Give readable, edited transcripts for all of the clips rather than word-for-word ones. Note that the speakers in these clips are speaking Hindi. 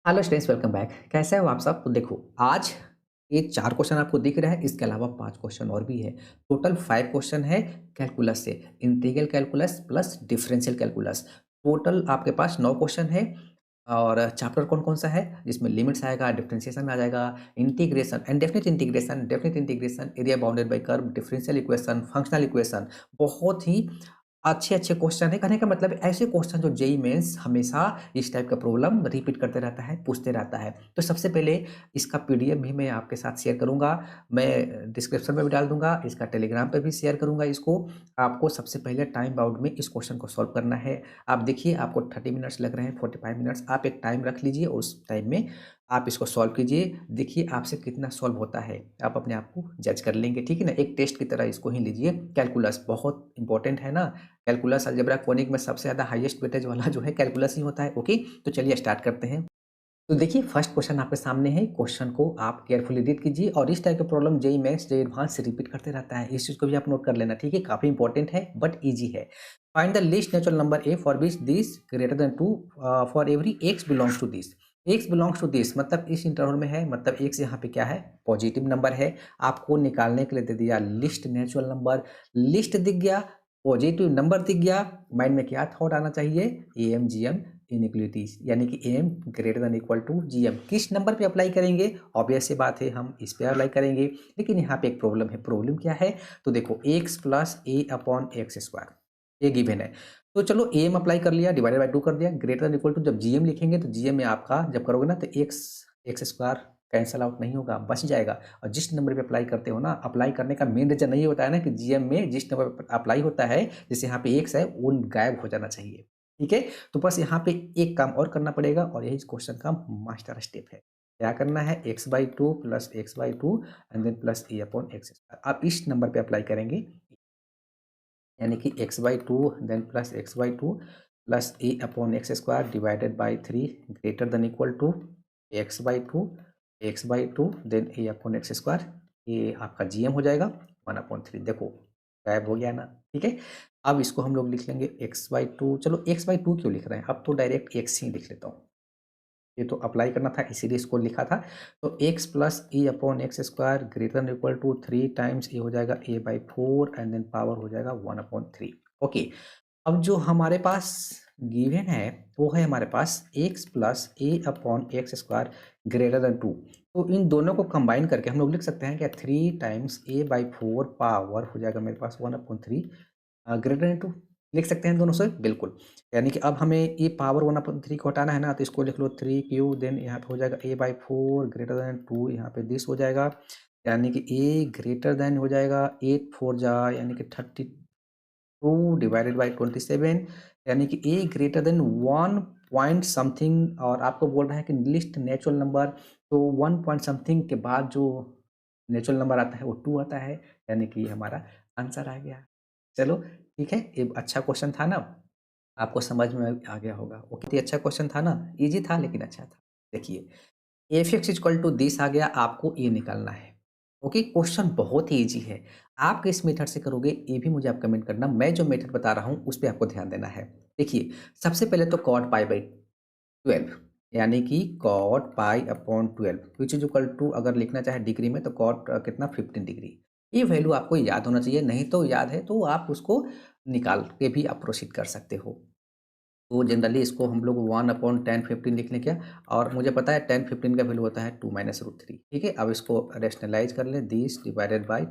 Hello students, welcome back. कैसे हो आप सब? तो देखो, आज ये 4 क्वेश्चन आपको दिख रहा है, इसके अलावा 5 क्वेश्चन और भी है। टोटल 5 क्वेश्चन है कैलकुलस से, integral calculus plus differential calculus. Total आपके पास 9 क्वेश्चन है। और चैप्टर कौन-कौन सा है? जिसमें लिमिट्स आएगा, डिफरेंशिएशन आ जाएगा, integration and definite integration, area bounded by curve, differential equation, functional equation. बहुत ही अच्छे-अच्छे क्वेश्चन है। कहने का मतलब ऐसे क्वेश्चन जो जेईई मेंस हमेशा इस टाइप का प्रॉब्लम रिपीट करते रहता है, पूछते रहता है। तो सबसे पहले इसका पीडीएफ भी मैं आपके साथ शेयर करूँगा। मैं डिस्क्रिप्शन में भी डाल दूँगा, इसका टेलीग्राम पे भी शेयर करूँगा इसको। आपको सबसे पहले टाइम बाउंड में इस क्वेश्चन को सॉल्व करना है। आप देखिए, आपको 30 मिनट्स लग रहे हैं, 45 मिनट्स। आप एक टाइम रख लीजिए और उस टाइम में आप इसको सॉल्व कीजिए। देखिए आपसे कितना सॉल्व होता है, आप अपने आप को जज कर लेंगे, ठीक है ना? एक टेस्ट की तरह इसको ही लीजिए। कैलकुलस बहुत इंपॉर्टेंट है ना। कैलकुलस, अलजेब्रा, कोनिक में सबसे ज़्यादा हाईएस्ट वेटेज वाला जो है कैलकुलस ही होता है। ओके, तो चलिए स्टार्ट करते हैं। तो देखिए, फर्स्ट क्वेश्चन आपके सामने है। क्वेश्चन को आप केयरफुली रीड कीजिए और इस टाइप का problem JEE mains, JEE advance से रिपीट करते रहता है। इस चीज़ को भी आप नोट कर लेना, ठीक है? काफ़ी इंपॉर्टेंट है बट ईजी है। Find the least natural number a for which this greater than 2 for every x belongs to this. X belongs to this मतलब इस इंटरवल में है, मतलब एक्स यहाँ पे क्या है? पॉजिटिव नंबर है। आपको निकालने के लिए दे दिया लिस्ट नेचुरल नंबर। लिस्ट दिख गया, पॉजिटिव नंबर दिख गया। माइंड में क्या थॉट आना चाहिए? एम जी एम इनइक्वलिटीज, यानी कि M greater than equal to G M. किस नंबर पे अप्लाई करेंगे? ऑब्वियस सी बात है, हम इस पे अप्लाई करेंगे। लेकिन यहाँ पे एक प्रॉब्लम है। प्रॉब्लम क्या है? तो देखो, एक्स प्लस ए अपॉन एक्स स्क्वायर ये गिवन है। तो चलो एम अप्लाई कर लिया, डिवाइडेड बाई 2 कर दिया। ग्रेटर देन इक्वल टू जब जी एम लिखेंगे तो जी एम में आपका जब करोगे ना तो x x square cancel out नहीं होगा, बच जाएगा। और जिस नंबर पे अप्लाई करते हो ना, अप्लाई करने का मेन रीजन नहीं होता है ना कि जीएम में जिस नंबर पे अप्लाई होता है, जैसे यहाँ पे एक्स है, वो गायब हो जाना चाहिए। ठीक है? तो बस यहाँ पे एक काम और करना पड़ेगा और यही इस क्वेश्चन का मास्टर स्टेप है। क्या करना है? X by two plus x by two and then plus A upon x square. आप इस नंबर पे अप्लाई करेंगे, यानी कि x by two then plus x by two plus A upon x square divided by 3 greater than equal to x by two, x by two then a upon x square. ये आपका जीएम हो जाएगा 1/3। देखो, गायब हो गया ना। ठीक है, अब इसको हम लोग लिख लेंगे एक्स बाई टू। चलो एक्स बाई टू क्यों लिख रहे हैं? अब तो डायरेक्ट एक्स ही लिख लेता हूँ। ये तो अप्लाई करना था, इसीलिए इसको लिखा था। तो X plus A upon x square greater than equal to 3 times A हो जाएगा A by 4 and then power हो जाएगा 1/3। ओके, अब जो हमारे पास गिवन है वो है हमारे पास एक्स प्लस ए upon x square greater than 2। तो इन दोनों को कंबाइन करके हम लोग लिख सकते हैं क्या? 3 टाइम्स ए बाई 4 पावर हो जाएगा मेरे पास 1/3 ग्रेटर देन 2। लिख सकते हैं दोनों से? बिल्कुल। यानी कि अब हमें ये पावर 1/3 को हटाना है ना, तो इसको लिख लो 3 क्यू, देन यहाँ पे हो जाएगा ए बाई 4 ग्रेटर देन 2, यहाँ पे दिस हो जाएगा। यानी कि ए ग्रेटर देन हो जाएगा 8 4 जा, यानी कि 32 डिवाइडेड बाई 27, यानी कि ए ग्रेटर देन 1 पॉइंट समथिंग। और आपको बोल रहा है कि लिस्ट नेचुरल नंबर, तो 1 पॉइंट समथिंग के बाद जो नेचुरल नंबर आता है वो 2 आता है, यानी कि ये हमारा आंसर आ गया। चलो ठीक है, ये अच्छा क्वेश्चन था ना, आपको समझ में आ गया होगा। ओके, ये अच्छा क्वेश्चन था ना, इजी था लेकिन अच्छा था। देखिए, F x equal to this आ गया, आपको ये निकालना है। ओके, क्वेश्चन बहुत ही ईजी है। आप किस मेथड से करोगे ये भी मुझे आप कमेंट करना। मैं जो मेथड बता रहा हूँ उस पे आपको ध्यान देना है। देखिए, सबसे पहले तो कॉट पाई बाई 12, यानी कि cot pi upon 12 which is equal to, अगर लिखना चाहे डिग्री में तो कॉट कितना 15 डिग्री। ये वैल्यू आपको याद होना चाहिए, नहीं तो याद है तो आप उसको निकाल के भी आप प्रोसीड कर सकते हो। तो जनरली इसको हम लोग 1/10 15 लिख लें क्या? और मुझे पता है 10 15 का वैल्यू होता है 2 माइनस रूट थ्री। ठीक है, अब इसको रैशनलाइज कर लें, दिस डिवाइडेड बाई,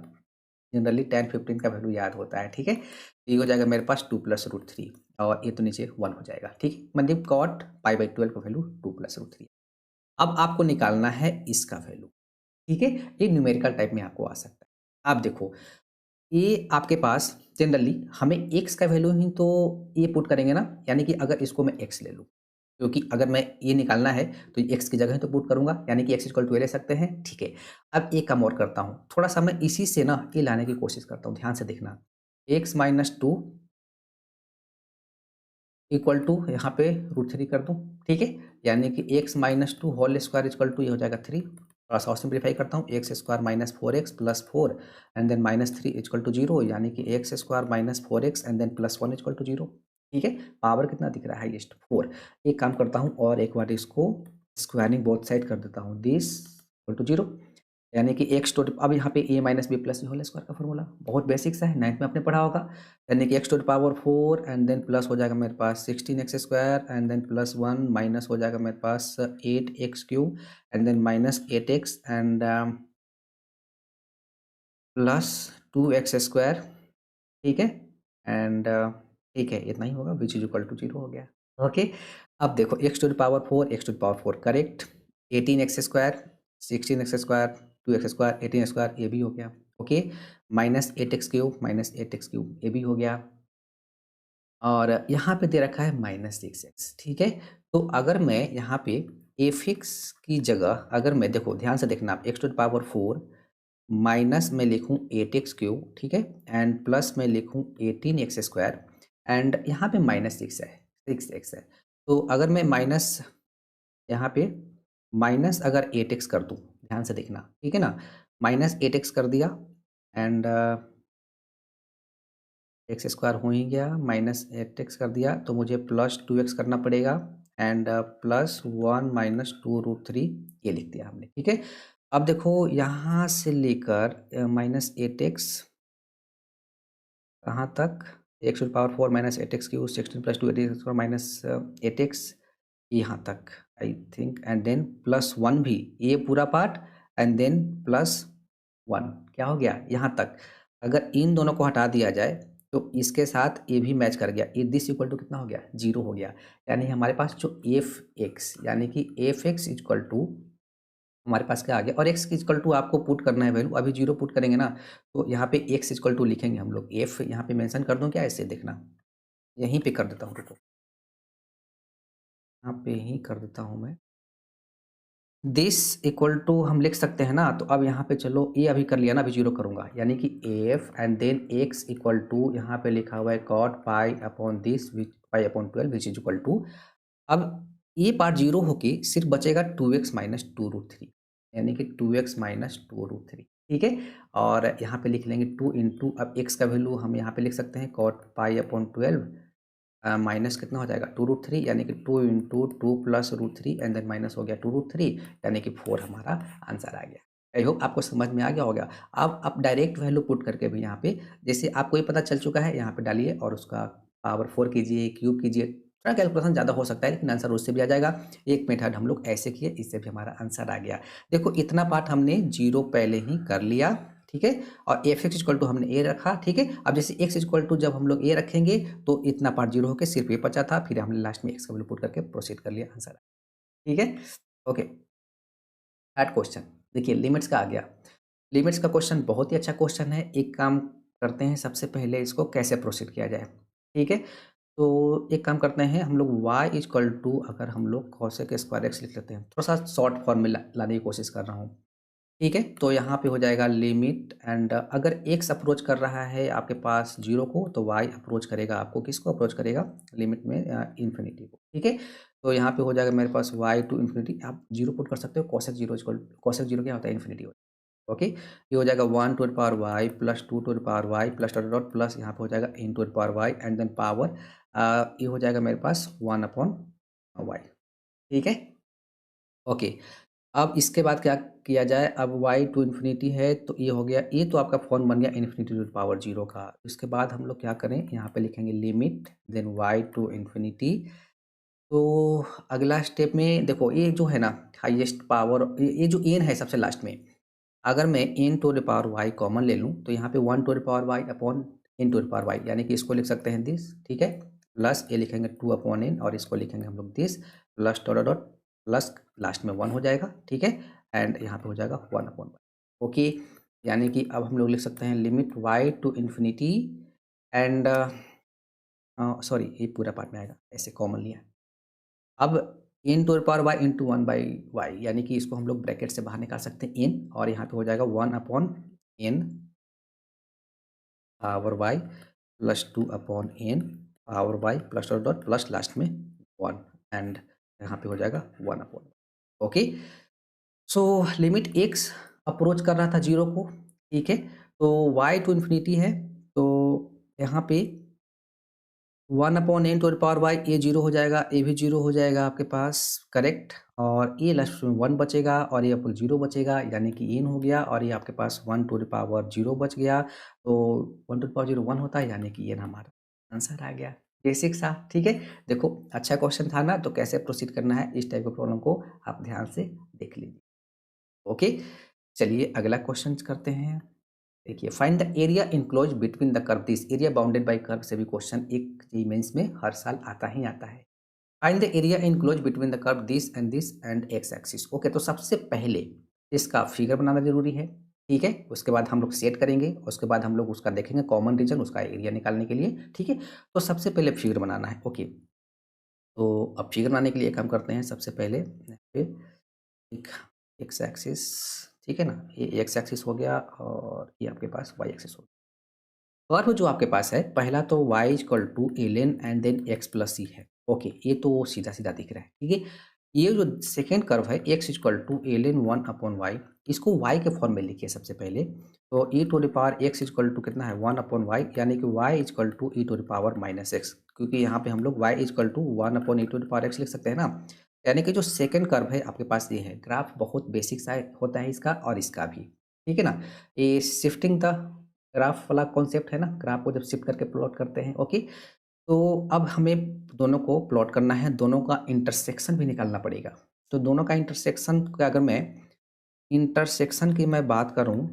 जनरली 10 15 का वैल्यू याद होता है। ठीक है, तो ये हो जाएगा मेरे पास 2 प्लस रूट थ्री, और ये तो नीचे 1 हो जाएगा। ठीक है, मतलब कॉट पाई बाई 12 का वैल्यू 2 प्लस रूट थ्री। अब आपको निकालना है इसका वैल्यू। ठीक है, ये न्यूमेरिकल टाइप में आपको आ सकता है। आप देखो, ये आपके पास जनरली हमें एक्स का वैल्यू ही तो ये पुट करेंगे ना, यानी कि अगर इसको मैं एक्स ले लूँ, क्योंकि अगर मैं ये निकालना है तो एक्स की जगह ही तो पुट करूँगा, यानी कि एक्स इक्वल टू ए ले सकते हैं। ठीक है, अब एक काम और करता हूँ, थोड़ा सा मैं इसी से ना ये लाने की कोशिश करता हूँ, ध्यान से देखना। X minus two equal to यहाँ पे रूट थ्री कर दूँ। ठीक है, यानी कि x minus two whole square equal to ये हो जाएगा 3। थोड़ा सा और सिंप्लीफाई करता हूँ, x square minus 4x plus 4 and then minus 3 equal to 0, यानी कि x square minus 4x and then plus 1 equal to 0। ठीक है, पावर कितना दिख रहा है? हाईएस्ट 4। एक काम करता हूँ और एक बार इसको स्क्वायरिंग बोथ साइड कर देता हूँ, दिस इक्वल टू 0, यानी कि एक्स टू अब यहाँ पे A minus B plus whole square का फॉर्मूला बहुत बेसिक सा है, 9th में आपने पढ़ा होगा। यानी कि x to the power 4 and then plus हो जाएगा मेरे पास 16x square and then plus 1 minus हो जाएगा मेरे पास 8x cube and then minus 8x and plus 2x square, ठीक है। एंड ठीक है, इतना ही होगा, विच इज इक्वल टू 0 हो गया। ओके, अब देखो x to the power 4, x to the power 4 correct, 18x square, 16x square, 2x square, 18 square, ये भी हो गया। Okay, minus 8x cube, minus 8x cube, ये भी हो गया। और यहाँ पे दे रखा है माइनस 6x, ठीक है। तो अगर मैं यहाँ पे एफ एक्स की जगह, अगर मैं देखो ध्यान से देखना, आप x to the power 4 minus में लिखूँ 8x क्यूब, ठीक है, एंड प्लस में लिखूँ 18x स्क्वायर एंड यहाँ पे माइनस 6x है। तो अगर मैं माइनस यहाँ पे माइनस अगर 8x कर दूँ, ध्यान से देखना, ठीक है ना, माइनस 8x कर दिया एंड एक्स स्क्वायर हो ही गया, माइनस 8x कर दिया तो मुझे प्लस 2x करना पड़ेगा एंड प्लस 1 माइनस 2√3, ये लिख दिया हमने, ठीक है। अब देखो यहाँ से लेकर माइनस 8x कहाँ तक, x to power 4 minus 8x cube, 16 plus 2 8x square minus 8x, यहाँ तक I think, and then plus 1 भी, ये पूरा पार्ट एंड देन प्लस 1, क्या हो गया यहाँ तक। अगर इन दोनों को हटा दिया जाए तो इसके साथ ये भी मैच कर गया, ये दिस इक्वल टू कितना हो गया, 0 हो गया। यानी हमारे पास जो एफ एक्स, यानी कि एफ एक्स इक्वल टू हमारे पास क्या आ गया, और एक्स इक्वल टू आपको पुट करना है वैल्यू, अभी 0 पुट करेंगे ना, तो यहाँ पे एक्स इक्वल टू लिखेंगे हम लोग, एफ यहाँ पे मेंशन कर दूं क्या, ऐसे देखना, यहीं पे कर देता हूँ, रुको, यहाँ पे ही कर देता हूँ मैं, दिस इक्वल टू हम लिख सकते हैं ना। तो अब यहाँ पे चलो, ये अभी कर लिया ना, अभी 0 करूँगा, यानी कि F and then x equal to, यहाँ पे लिखा हुआ है cot pi upon this which pi upon 12 which is equal to, अब ये पार्ट 0 होके सिर्फ बचेगा 2x माइनस 2√3, यानी कि 2x माइनस 2√3, ठीक है। और यहाँ पे लिख लेंगे 2 इंटू, अब x का वैल्यू हम यहाँ पे लिख सकते हैं कॉट पाई अपॉन 12 माइनस कितना हो जाएगा 2√3, यानी कि 2 into 2 plus √3 and then minus हो गया 2√3, यानी कि 4 हमारा आंसर आ गया। आई होप आपको समझ में आ गया होगा। अब आप डायरेक्ट वैल्यू पुट करके भी यहाँ पे, जैसे आपको ये पता चल चुका है, यहाँ पे डालिए और उसका पावर 4 कीजिए, क्यूब कीजिए, थोड़ा कैलकुलेशन ज़्यादा हो सकता है लेकिन आंसर उससे भी आ जाएगा। एक मेथड हम लोग ऐसे किए, इससे भी हमारा आंसर आ गया। देखो इतना पार्ट हमने 0 पहले ही कर लिया, ठीक है, और एफ एक्स इक्वल टू हमने ए रखा, ठीक है। अब जैसे एक्स इक्वल टू जब हम लोग ए रखेंगे तो इतना पार्ट 0 होकर सिर्फ ए बचा था, फिर हमने लास्ट में एक्स का वैल्यू पुट करके प्रोसीड कर लिया, आंसर, ठीक है। ओके, थर्ड क्वेश्चन देखिए, लिमिट्स का आ गया। लिमिट्स का क्वेश्चन बहुत ही अच्छा क्वेश्चन है। एक काम करते हैं, सबसे पहले इसको कैसे प्रोसीड किया जाए, ठीक है। तो एक काम करते हैं, हम लोग y इक्वल टू, अगर हम लोग कॉसेक स्क्वायर एक्स लिख लेते हैं, थोड़ा सा शॉर्ट फॉर्म में लाने की कोशिश कर रहा हूँ, ठीक है। तो यहाँ पे हो जाएगा लिमिट एंड अगर x अप्रोच कर रहा है आपके पास 0 को, तो y अप्रोच करेगा आपको, किसको अप्रोच करेगा, लिमिट में इन्फिनिटी को, ठीक है। तो यहाँ पे हो जाएगा मेरे पास y टू इन्फिनिटी, आप 0 पुट कर सकते हो, कॉसेक 0 इक्वल, कॉसेक 0 क्या होता है, इन्फिनिटी होता है, ओके। ये हो जाएगा 1 to the power Y plus 2 to the power Y plus dot dot plus यहाँ पे हो जाएगा N to the power Y and then power, ये हो जाएगा मेरे पास 1 अपॉन वाई, ठीक है। ओके, अब इसके बाद क्या किया जाए, अब y टू इन्फिनिटी है तो ये हो गया, ये तो आपका फॉर्म बन गया इन्फिनिटी टू द पावर 0 का। इसके बाद हम लोग क्या करें, यहाँ पे लिखेंगे limit then y to infinity. तो अगला स्टेप में देखो, ये जो है ना हाईएस्ट पावर, ये जो n है सबसे लास्ट में, अगर मैं n to the power y common ले लूँ तो यहाँ पे 1 to the power y upon n to the power y, यानी कि इसको लिख सकते हैं दिस, ठीक है, प्लस ये लिखेंगे 2 अपॉन n और इसको लिखेंगे हम लोग this, plus dot dot plus last में 1 हो जाएगा, ठीक है, एंड यहाँ पे हो जाएगा 1 अपॉन y, ओके। यानी कि अब हम लोग लिख सकते हैं limit y to infinity and sorry, ये पूरा पार्ट में आएगा, ऐसे कॉमन लिया। अब N to the power Y into 1/y, यानी कि इसको हम लोग ब्रैकेट से बाहर निकाल सकते हैं इन, और यहाँ पे हो जाएगा 1 upon n power y plus 2 upon n power y plus dot dot plus last में 1 एंड यहाँ पे हो जाएगा 1 upon, okay. So limit x approach कर रहा था 0 को, ठीक है, तो y टू इन्फिनिटी है, तो यहाँ पे 1/n² ये जीरो हो जाएगा, ये भी जीरो हो जाएगा आपके पास, करेक्ट। और ये लास्ट में 1 बचेगा और ये आपको 0 बचेगा, यानी कि n हो गया, और ये आपके पास 1/0 बच गया। तो 1/0 1 होता है, यानी कि n हमारा आंसर आ गया। बेसिक सा, ठीक है। देखो अच्छा क्वेश्चन था ना, तो कैसे प्रोसीड करना है इस टाइप के प्रॉब्लम को आप ध्यान से देख लीजिए। ओके, चलिए अगला क्वेश्चन करते हैं। देखिए, find the area enclose between the curve this, area bounded by curve से भी क्वेश्चन एक जेईई मेंस में हर साल आता ही आता है। Find the area enclose between the curve this and x axis. Okay, तो सबसे पहले इसका फिगर बनाना जरूरी है, ठीक है। उसके बाद हम लोग सेट करेंगे, उसके बाद हम लोग उसका देखेंगे कॉमन रीजन, उसका एरिया निकालने के लिए, ठीक है। तो सबसे पहले फिगर बनाना है। ओके, तो अब फिगर बनाने के लिए काम करते हैं। सबसे पहले यहाँ पे एक एक्स एक्सिस, ठीक है ना, ये एक्स एक्सिस हो गया और ये आपके पास वाई एक्सिस हो गया। कर्व जो आपके पास है, पहला तो y equal to N and then X plus C है। ओके, ये तो सीधा सीधा दिख रहा है, ठीक है। ये जो सेकेंड कर्व है x equal to n 1/y, इसको y के फॉर्म में लिखिए सबसे पहले। तो e to the power x equal to कितना है 1/y, यानी कि y equal to e to the power minus x, क्योंकि यहाँ पे हम लोग y equal to 1/e to the power x लिख सकते हैं ना। यानी कि जो सेकेंड कर्व है आपके पास ये है। ग्राफ बहुत बेसिक सा होता है इसका और इसका भी, ठीक है ना। ये शिफ्टिंग द ग्राफ वाला कॉन्सेप्ट है ना, ग्राफ को जब शिफ्ट करके प्लॉट करते हैं। ओके, तो अब हमें दोनों को प्लॉट करना है, दोनों का इंटरसेक्शन भी निकालना पड़ेगा। तो दोनों का इंटरसेक्शन का अगर मैं इंटरसेक्शन की मैं बात करूं,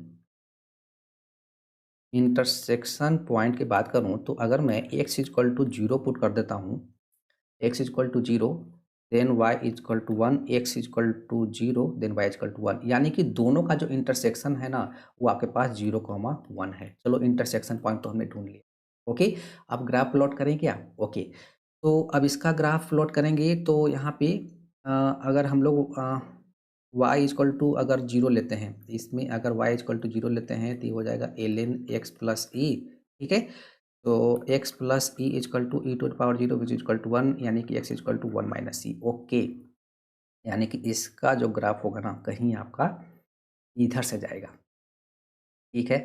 इंटरसेक्शन पॉइंट की बात करूं, तो अगर मैं x इक्वल टू 0 पुट कर देता हूं, x equal to 0 then y equal to 1, x equal to 0 then y equal to 1, यानी कि दोनों का जो इंटरसेक्शन है ना, वो आपके पास 0,1 है। चलो इंटरसेक्शन पॉइंट तो हमने ढूंढ लिया। ओके, अब ग्राफ प्लॉट करें क्या? ओके, तो अब इसका ग्राफ प्लॉट करेंगे तो यहाँ पे अगर हम लोग y इक्वल टू अगर 0 लेते हैं, इसमें अगर y इक्वल टू 0 लेते हैं तो ये हो जाएगा ln x प्लस ई, ठीक है। तो x plus e equal to e to the power 0 which equal to 1, यानी कि x equal to 1 minus C. Okay, यानी कि इसका जो ग्राफ होगा ना, कहीं आपका इधर से जाएगा, ठीक है।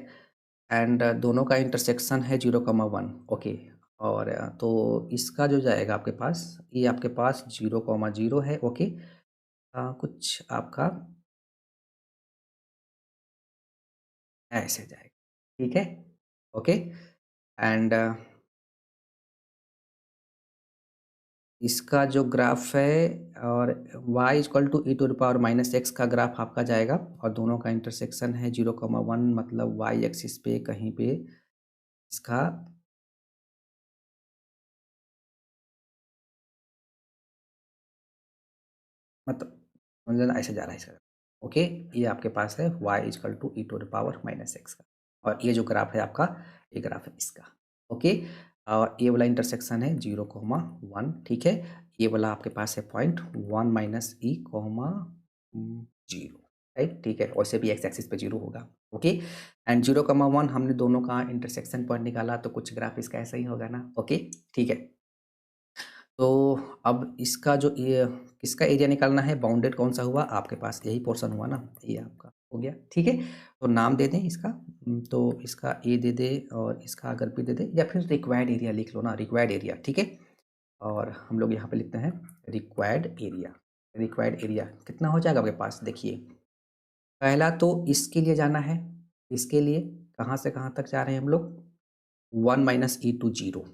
एंड दोनों का इंटरसेक्शन है 0,1। ओके, और तो इसका जो जाएगा आपके पास, ये आपके पास 0,0 है। ओके, कुछ आपका ऐसे जाएगा, ठीक है। ओके, एंड इसका जो ग्राफ है और y equal to e to the power minus x का ग्राफ आपका जाएगा, और दोनों का इंटरसेक्शन है 0,1, मतलब y एक्सिस पे कहीं पे इसका मतलब समझना, ऐसे जा रहा है इसका। ओके, ये आपके पास है y equal to e to the power minus x का, और ये जो ग्राफ है आपका, ये ग्राफ है इसका। ओके, और ये वाला इंटरसेक्शन है 0,1, ठीक है। ये वाला आपके पास है पॉइंट 1 माइनस ई कोमा 0, राइट, ठीक है। वैसे भी एक्स एक्सिस पे 0 होगा। ओके, एंड 0,1 हमने दोनों का इंटरसेक्शन पॉइंट निकाला, तो कुछ ग्राफ इसका ऐसा ही होगा ना। ओके, ठीक है। तो अब इसका जो ये किसका एरिया निकालना है, बाउंडेड कौन सा हुआ आपके पास, यही पोर्शन हुआ ना, ये आपका हो गया, ठीक है। तो नाम दे दें इसका, तो इसका ए दे दे और इसका अगर भी दे दे, या फिर रिक्वायर्ड एरिया लिख लो ना, रिक्वायर्ड एरिया, ठीक है। और हम लोग यहाँ पे लिखते हैं रिक्वायर्ड एरिया। रिक्वायर्ड एरिया कितना हो जाएगा आपके पास, देखिए पहला तो इसके लिए जाना है, इसके लिए कहाँ से कहाँ तक जा रहे हैं हम लोग, 1 minus e to 0,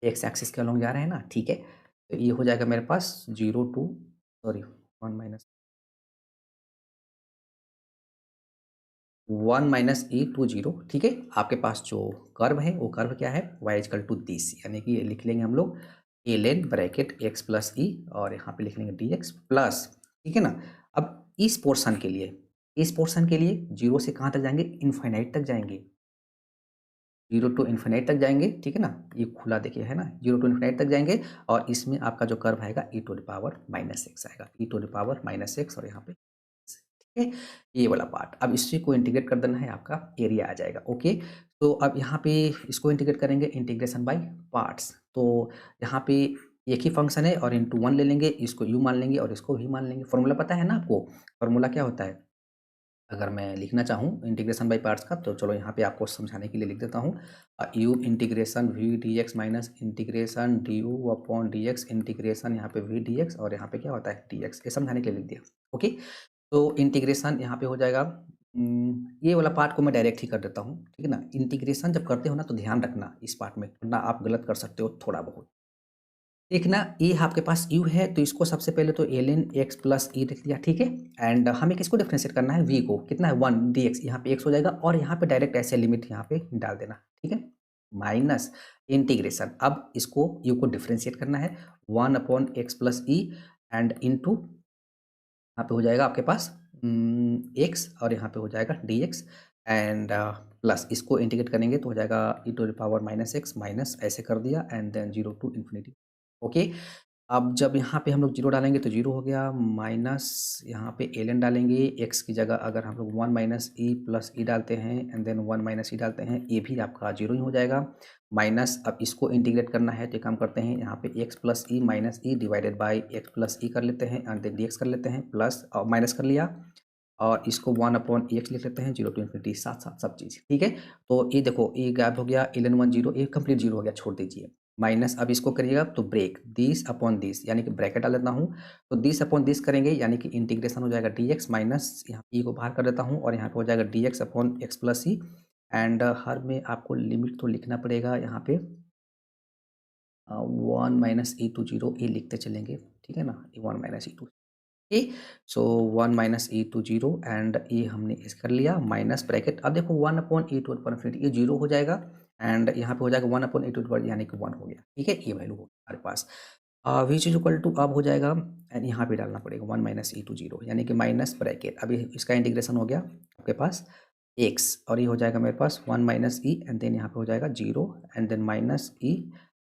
x axis के अलॉन्ग जा रहे हैं ना, ठीक है। तो ये हो जाएगा मेरे पास 0 टू, सॉरी 1 माइनस 1 - e 2 0, ठीक है। आपके पास जो कर्व है वो कर्व क्या है, y इक्वल टू दिस, यानी कि ये लिख लेंगे हम लोग एल ब्रैकेट x प्लस ई, और यहाँ पे लिख लेंगे डी एक्स प्लस, ठीक है ना। अब इस पोर्शन के लिए, इस पोर्शन के लिए 0 से कहाँ तक जाएंगे, इन्फाइनाइट तक जाएंगे, 0 टू इन्फिनिटी तक जाएँगे, ठीक है ना? ये खुला देखिए है ना? 0 टू इन्फिनिटी तक जाएँगे, और इसमें आपका जो कर्व आएगा e to the power minus x आएगा, e to the power minus x, और यहाँ पे ठीक है? ये वाला पार्ट। अब इसी को इंटीग्रेट कर देना है, आपका एरिया आ जाएगा। ओके, तो अब यहाँ पे इसको इंटीग्रेट करेंगे, इंटीग्रेशन बाय पार्ट्स। तो यहाँ पे एक ही फंक्शन है और इंटू 1 ले लेंगे, इसको u मान लेंगे और इसको v मान लेंगे। फॉर्मूला पता है ना आपको? फॉर्मूला क्या होता है? अगर मैं लिखना चाहूँ इंटीग्रेशन बाय पार्ट्स का, तो चलो यहाँ पे आपको समझाने के लिए लिख देता हूँ। U integration v d x minus integration d u upon d x integration यहाँ पे वी डी एक्स और यहाँ पे क्या होता है डी एक्स, ये समझाने के लिए लिख दिया। ओके, तो इंटीग्रेशन यहाँ पे हो जाएगा, ये वाला पार्ट को मैं डायरेक्ट ही कर देता हूँ, ठीक है ना। इंटीग्रेशन जब करते हो ना तो ध्यान रखना इस पार्ट में, वरना आप गलत कर सकते हो थोड़ा बहुत। एक ना ये आपके पास u है, तो इसको सबसे पहले तो ln x प्लस ई लिख दिया, ठीक है। एंड हमें किसको डिफरेंशिएट करना है, v को, कितना है 1 dx, यहाँ पे x हो जाएगा और यहाँ पे डायरेक्ट ऐसे लिमिट यहाँ पे डाल देना, ठीक है। माइनस इंटीग्रेशन, अब इसको u को डिफरेंशिएट करना है 1 upon X plus E and into यहाँ पे हो जाएगा आपके पास x और यहाँ पे हो जाएगा dx एंड प्लस इसको इंटीग्रेट करेंगे तो हो जाएगा e to the power minus x, minus ऐसे कर दिया and then 0 to infinity. Okay, अब जब यहाँ पे हम लोग 0 डालेंगे तो 0 हो गया, माइनस यहाँ पे ln डालेंगे, x की जगह अगर हम लोग 1 माइनस ई प्लस ई डालते हैं एंड देन 1 माइनस ई डालते हैं, ये भी आपका 0 ही हो जाएगा। माइनस अब इसको इंटीग्रेट करना है तो एक काम करते हैं, यहाँ पे x plus E minus E divided by X plus E कर लेते हैं एंड देन डी कर लेते हैं, प्लस माइनस कर लिया और इसको 1 अपॉन एक्स लिख लेते हैं, 0 टू इन्फिनिटी, साथ साथ सब चीज़, ठीक है। तो ये देखो ये गायब हो गया, ln 1 0, ये कंप्लीट 0 हो गया, छोड़ दीजिए। माइनस अब इसको करिएगा तो ब्रेक दिस अपॉन दिस, यानी कि ब्रैकेट डाल देता हूँ, तो दिस अपॉन दिस करेंगे यानी कि इंटीग्रेशन हो जाएगा dx माइनस यहाँ ई को बाहर कर देता हूँ और यहाँ पे हो जाएगा dx upon X plus E and हर में आपको लिमिट तो लिखना पड़ेगा यहाँ पे 1 माइनस ई टू 0, ये लिखते चलेंगे, ठीक है ना, 1 minus e to, okay. So 1 minus e to 0 and ये हमने इस कर लिया, माइनस ब्रैकेट, अब देखो 1 अपॉन ई टू इन्फिनिटी, ये 0 हो जाएगा एंड यहाँ पे हो जाएगा 1 अपॉन ई टू यानी कि 1 हो गया, ठीक है, ये वैल्यू हो हमारे पास। विच इज इक्वल टू अब हो जाएगा एंड यहाँ पे डालना पड़ेगा 1 माइनस ई टू 0 यानी कि माइनस ब्रैकेट, अभी इसका इंटीग्रेशन हो गया आपके पास x और ये हो जाएगा मेरे पास 1 माइनस ई एंड देन यहाँ पे हो जाएगा 0 and then minus e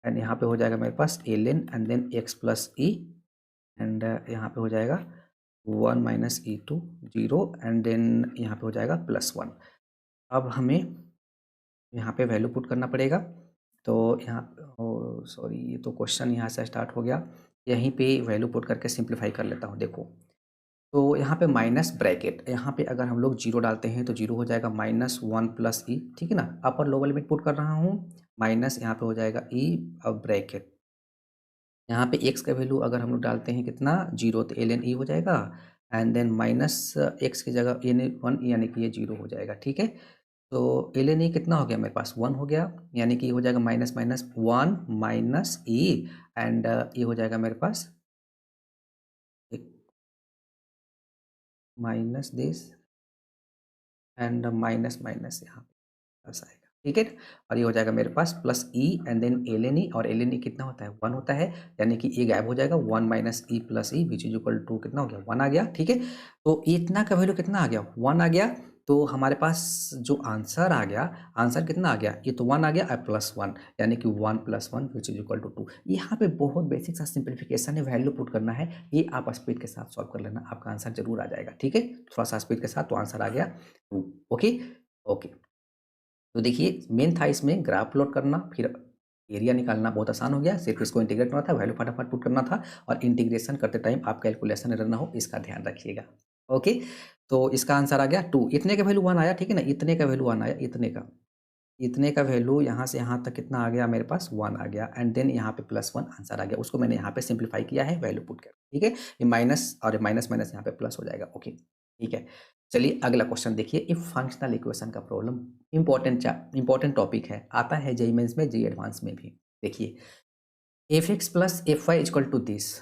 and यहाँ पे हो जाएगा मेरे पास ln and then x plus E and यहाँ पे हो जाएगा 1 minus e to 0 and then यहाँ पे हो जाएगा +1। अब हमें यहाँ पे वैल्यू पुट करना पड़ेगा, तो यहाँ सॉरी ये तो क्वेश्चन यहाँ से स्टार्ट हो गया, यहीं पे वैल्यू पुट करके सिंप्लीफाई कर लेता हूँ। देखो तो यहाँ पे माइनस ब्रैकेट, यहाँ पे अगर हम लोग 0 डालते हैं तो 0 हो जाएगा माइनस 1 प्लस ई, ठीक है ना। अपर लोअर लिमिट पुट कर रहा हूँ, माइनस यहाँ पे हो जाएगा ई अब ब्रैकेट, यहाँ पे x का वैल्यू अगर हम लोग डालते हैं कितना 0 तो ln e हो जाएगा एंड देन माइनस x की जगह ln 1 यानी कि ये 0 हो जाएगा, ठीक है। तो ln e कितना हो गया मेरे पास 1 हो गया, यानी कि ये हो जाएगा minus minus 1 minus e and ये हो जाएगा मेरे पास एक minus this and minus minus यहाँ पे प्लस आएगा, ठीक है। और ये हो जाएगा मेरे पास plus E and then ln e और ln e कितना होता है 1 होता है, यानी कि ये गायब हो जाएगा 1 minus e plus e which is equal to कितना हो गया 1 आ गया, ठीक है। तो इतना का वैल्यू कितना आ गया 1 आ गया, तो हमारे पास जो आंसर आ गया, आंसर कितना आ गया, ये तो 1 आ गया और +1 यानी कि 1 + 1 विच इज इक्वल टू 2। यहाँ पे बहुत बेसिक सा सिंप्लीफिकेशन है, वैल्यू पुट करना है, ये आप स्पीड के साथ सॉल्व कर लेना, आपका आंसर जरूर आ जाएगा, ठीक है। थोड़ा सा स्पीड के साथ तो आंसर आ गया 2। ओके ओके, तो देखिए मेन था इसमें ग्राफ प्लॉट करना, फिर एरिया निकालना बहुत आसान हो गया, सिर्फ इसको इंटीग्रेट करना था, वैल्यू फटाफट पुट करना था और इंटीग्रेशन करते टाइम आप कैलकुलेशन एरर ना हो इसका ध्यान रखिएगा। ओके, तो इसका आंसर आ गया 2, इतने का वैल्यू 1 आया, ठीक है ना, इतने का वैल्यू 1 आया, इतने का वैल्यू यहाँ से यहाँ तक कितना आ गया मेरे पास 1 आ गया एंड देन यहाँ पे +1 आंसर आ गया, उसको मैंने यहाँ पे सिंप्लीफाई किया है वैल्यू पुट कर, ठीक है। ये माइनस और माइनस माइनस यहाँ पे प्लस हो जाएगा, ओके ठीक है। चलिए अगला क्वेश्चन देखिए, इफ फंक्शनल इक्वेशन का प्रॉब्लम, इंपॉर्टेंट टॉपिक है, आता है जेईई मेंस में, जेईई एडवांस में भी। देखिए fx plus fy equal to this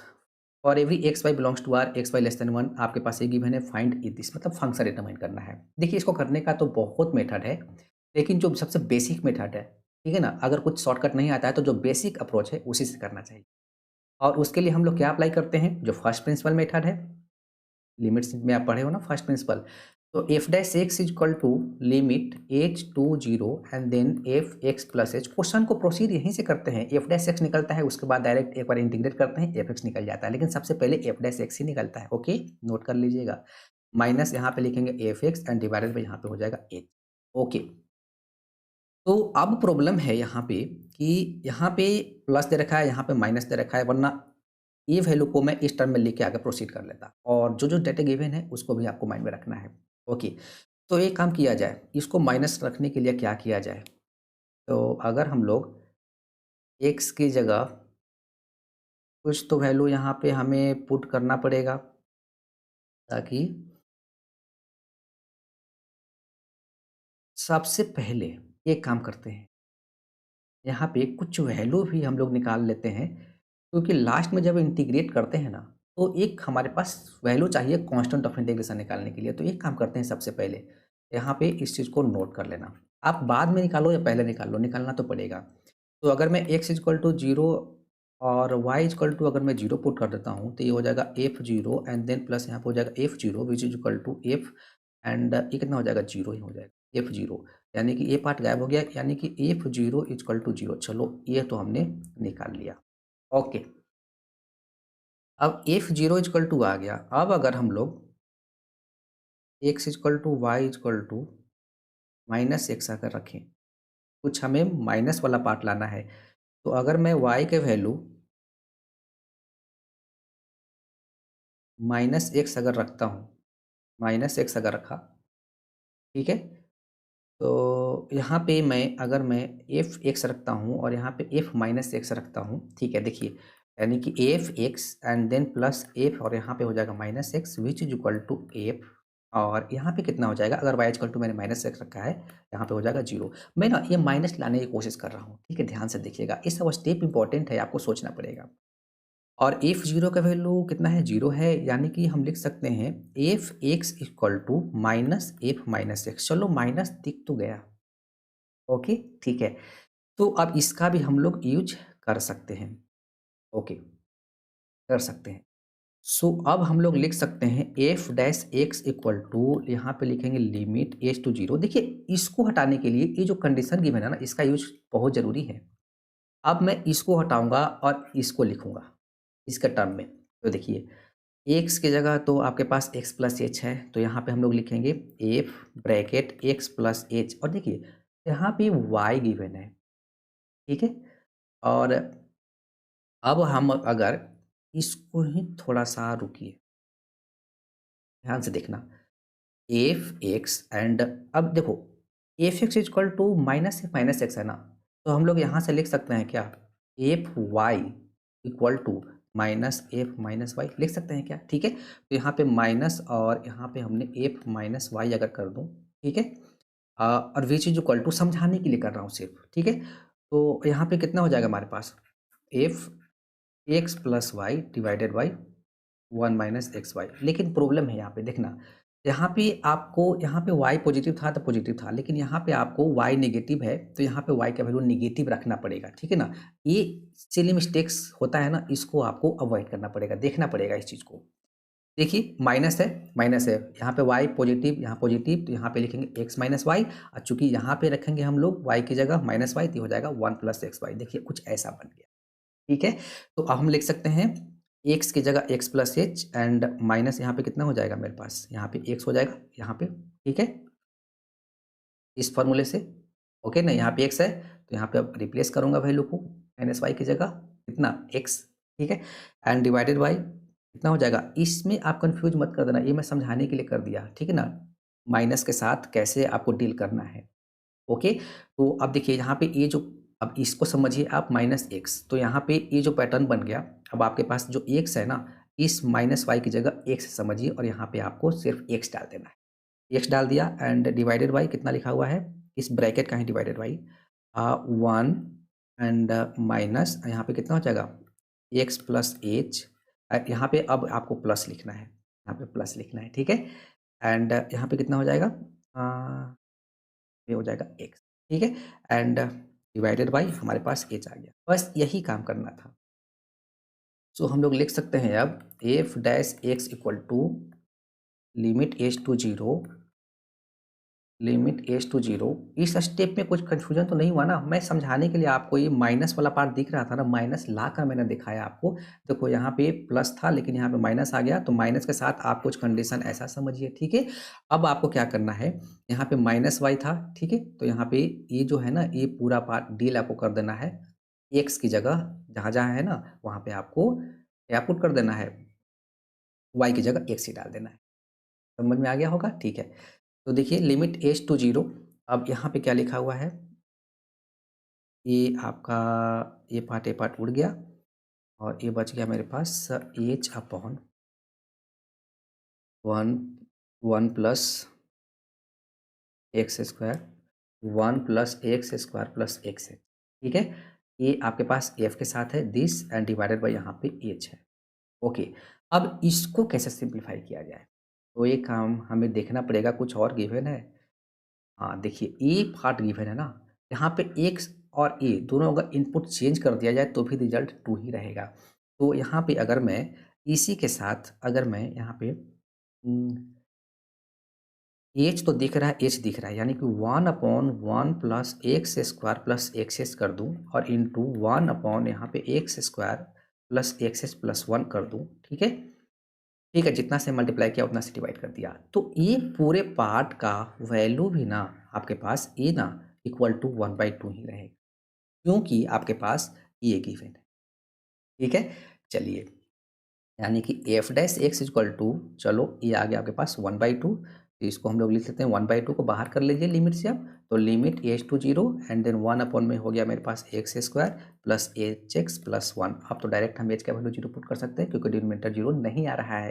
और every X Y belongs to R, X Y less than 1, आपके पास ये गिवन है, फाइंड इट दिस, मतलब फंक्शन डिटरमाइन करना है। देखिए इसको करने का तो बहुत मेथड है, लेकिन जो सबसे बेसिक मेथड है, ठीक है ना, अगर कुछ शॉर्टकट नहीं आता है तो जो बेसिक अप्रोच है उसी से करना चाहिए। और उसके लिए हम लोग क्या अप्लाई करते हैं, जो फर्स्ट प्रिंसिपल मेथड है, लिमिट्स में आप पढ़े हो ना फर्स्ट प्रिंसिपल, तो F dash x is equal to limit H to 0 and then F x plus h. Question को प्रोसीड यहीं से करते हैं, एफ डैश एक्स निकलता है, उसके बाद डायरेक्ट एक बार इंटीग्रेट करते हैं, एफ एक्स निकल जाता है, लेकिन सबसे पहले एफ डैश एक्स ही निकलता है, ओके नोट कर लीजिएगा। माइनस यहाँ पे लिखेंगे F x and divided by यहाँ पे हो जाएगा एच, ओके। तो अब प्रॉब्लम है यहाँ पे कि यहाँ पे प्लस दे रखा है, यहाँ पे माइनस दे रखा है, वरना ये वैल्यू को मैं इस टर्म में लेके आगे प्रोसीड कर लेता, और जो जो डेटा गिवन है उसको भी आपको माइंड में रखना है। ओके, तो एक काम किया जाए, इसको माइनस रखने के लिए क्या किया जाए? तो अगर हम लोग एक्स की जगह कुछ तो वैल्यू यहाँ पे हमें पुट करना पड़ेगा, ताकि सबसे पहले एक काम करते हैं, यहाँ पे कुछ वैल्यू भी हम लोग निकाल लेते हैं, क्योंकि लास्ट में जब इंटीग्रेट करते हैं ना, तो एक हमारे पास वैल्यू चाहिए कांस्टेंट ऑफ इंटीग्रेशन निकालने के लिए। तो एक काम करते हैं, सबसे पहले यहाँ पे इस चीज़ को नोट कर लेना। आप बाद में निकालो या पहले निकाल लो, निकालना तो पड़ेगा। तो अगर मैं एक्स इक्वल टू जीरो और वाई इक्वल टू अगर मैं जीरो पुट कर देता हूँ, तो ये हो जाएगा F zero and then plus यहाँ पे हो जाएगा F zero which is equal to F and ये कितना हो जाएगा, जीरो ही हो जाएगा, एफ जीरो। यानी कि ये पार्ट गायब हो गया, यानी कि F zero equal to zero. चलो ये तो हमने निकाल लिया। ओके, अब एफ जीरो इक्वल टू आ गया। अब अगर हम लोग x equal to y equal to minus x अगर रखें, कुछ हमें माइनस वाला पार्ट लाना है। तो अगर मैं वाई के वैल्यू माइनस एक्स अगर रखता हूँ, माइनस एक्स अगर रखा, ठीक है, तो यहाँ पे मैं एफ एक्स रखता हूँ और यहाँ पे एफ माइनस एक्स रखता हूँ, ठीक है, देखिए, यानी कि F x and then plus F और यहाँ पे हो जाएगा minus x which is equal to F. और यहाँ पे कितना हो जाएगा, अगर वाई इक्वल टू मैंने माइनस एक्स रखा है, यहाँ पे हो जाएगा जीरो। मैं ना ये माइनस लाने की कोशिश कर रहा हूँ, ठीक है, ध्यान से देखिएगा, ये सब स्टेप इंपॉर्टेंट है, आपको सोचना पड़ेगा। और एफ जीरो का वैल्यू कितना है, जीरो है, यानी कि हम लिख सकते हैं F x equal to minus F minus x. चलो माइनस दिख तो गया, ओके, ठीक है। तो अब इसका भी हम लोग यूज कर सकते हैं, ओके, कर सकते हैं। सो अब हम लोग लिख सकते हैं F dash x equal to, यहाँ पे लिखेंगे लिमिट एच टू जीरो। देखिए, इसको हटाने के लिए ये जो कंडीशन गिवन है ना, इसका यूज बहुत जरूरी है। अब मैं इसको हटाऊंगा और इसको लिखूंगा इसके टर्म में। तो देखिए, एक्स की जगह तो आपके पास एक्स प्लस एच है, तो यहाँ पे हम लोग लिखेंगे F bracket x plus H. और देखिए, यहाँ पे वाई गिवन है, ठीक है। और अब हम अगर इसको ही थोड़ा सा रुकिए, ध्यान से देखना, एफ एक्स एंड अब देखो, F x equal to minus x है ना, तो हम लोग यहाँ से लिख सकते हैं क्या, F y equal to minus F minus y लिख सकते हैं क्या, ठीक है। तो यहाँ पे माइनस और यहाँ पे हमने एफ माइनस वाई अगर कर दूँ, ठीक है, और विच इज इक्वल टू समझाने के लिए कर रहा हूँ सिर्फ, ठीक है। तो यहाँ पे कितना हो जाएगा हमारे पास, F x plus Y divided by one minus X Y. लेकिन प्रॉब्लम है यहाँ पे, देखना, यहाँ पे आपको, यहाँ पे y पॉजिटिव था तो पॉजिटिव था, लेकिन यहाँ पे आपको y नेगेटिव है, तो यहाँ पे y का वैल्यू नेगेटिव रखना पड़ेगा, ठीक है ना। ये सिली मिस्टेक्स होता है ना, इसको आपको अवॉइड करना पड़ेगा, देखना पड़ेगा इस चीज़ को। देखिए, माइनस है, यहाँ पे y पॉजिटिव, यहाँ पॉजिटिव, तो यहाँ पे लिखेंगे x माइनस वाई, और चूंकि यहाँ पे रखेंगे हम लोग y की जगह माइनस वाई, तो हो जाएगा वन प्लस एक्स वाई। देखिए, कुछ ऐसा बन गया, ठीक है। तो अब हम लिख सकते हैं एक्स की जगह x plus H and minus यहाँ पे कितना हो जाएगा मेरे पास, यहाँ पे एक्स हो जाएगा यहाँ पे, ठीक है, इस फॉर्मूले से, ओके ना। यहाँ पे एक्स है, तो यहाँ पे अब रिप्लेस करूंगा वैल्यू को, माइनस वाई की जगह कितना, एक्स, ठीक है, एंड डिवाइडेड बाई कितना हो जाएगा। इसमें आप कंफ्यूज मत कर देना, ये मैं समझाने के लिए कर दिया, ठीक है ना, माइनस के साथ कैसे आपको डील करना है, ओके। तो अब देखिए, यहाँ पे ये जो, अब इसको समझिए आप माइनस एक्स, तो यहाँ पे ये जो पैटर्न बन गया, अब आपके पास जो एक्स है ना, इस माइनस वाई की जगह एक्स समझिए और यहाँ पे आपको सिर्फ एक्स डाल देना है। एक्स डाल दिया एंड डिवाइडेड बाई कितना लिखा हुआ है, इस ब्रैकेट का ही divided by one and minus यहाँ पे कितना हो जाएगा, एक्स प्लस एच। यहाँ पे अब आपको प्लस लिखना है, यहाँ पे प्लस लिखना है, ठीक है। एंड यहाँ पे कितना हो जाएगा, ये हो जाएगा एक्स, ठीक है, एंड डिवाइडेड बाई हमारे पास एच आ गया। बस यही काम करना था। सो हम लोग लिख सकते हैं अब F dash x equal to limit H to zero, limit H to zero. इस स्टेप में कुछ कन्फ्यूजन तो नहीं हुआ ना, मैं समझाने के लिए आपको ये माइनस वाला पार्ट दिख रहा था ना, माइनस ला कर मैंने दिखाया आपको। देखो, यहाँ पे प्लस था लेकिन यहाँ पे माइनस आ गया, तो माइनस के साथ आप कुछ कंडीशन ऐसा समझिए, ठीक है। अब आपको क्या करना है, यहाँ पे माइनस वाई था, ठीक है, तो यहाँ पे ये जो है ना, ये पूरा पार्ट डील आपको कर देना है, एक्स की जगह जहाँ जहाँ है ना, वहाँ पे आपको क्या पुट कर देना है, वाई की जगह एक्स ही डाल देना है। समझ में आ गया होगा? ठीक है। तो देखिए लिमिट एज टू 0, अब यहाँ पे क्या लिखा हुआ है? ये आपका ये पार्ट उड़ गया और ये बच गया मेरे पास H upon 1 1 plus x square 1 plus x square plus X है, ठीक है? ये आपके पास एफ के साथ है दिस एंड डिवाइडेड बाय यहाँ पे एच है। ओके, अब इसको कैसे सिंप्लीफाई किया जाए? तो ये काम हमें देखना पड़ेगा, कुछ और गिवन है। हाँ, देखिए ए पार्ट गिवन है ना, यहाँ पे एक्स और ए दोनों अगर इनपुट चेंज कर दिया जाए तो भी रिजल्ट 2 ही रहेगा। तो यहाँ पे अगर मैं इसी के साथ अगर मैं यहाँ पे एच तो दिख रहा है, एच दिख रहा है, यानी कि 1/1 प्लस एक्स स्क्वायर प्लस एक्सेस कर दूँ और इंटू 1 अपॉन यहाँ पे एक्स स्क्वायर प्लस एक्सेस प्लस 1 कर दूँ, ठीक है? ठीक है, जितना से मल्टीप्लाई किया उतना से डिवाइड कर दिया। तो ये पूरे पार्ट का वैल्यू भी ना आपके पास ए ना इक्वल टू 1/2 ही रहेगा, क्योंकि आपके पास ये गिवन है, ठीक है? चलिए, यानी कि F dash x equal to, चलो ये आ गया आपके पास 1/2, तो इसको हम लोग लिख लेते हैं 1/2 को बाहर कर लीजिए लिमिट से अब, तो limit H to 0 and then 1 upon में हो गया मेरे पास X square plus H X plus 1। अब तो डायरेक्ट हम एच का वैल्यू 0 पुट कर सकते हैं क्योंकि डिनोमिनेटर 0 नहीं आ रहा है,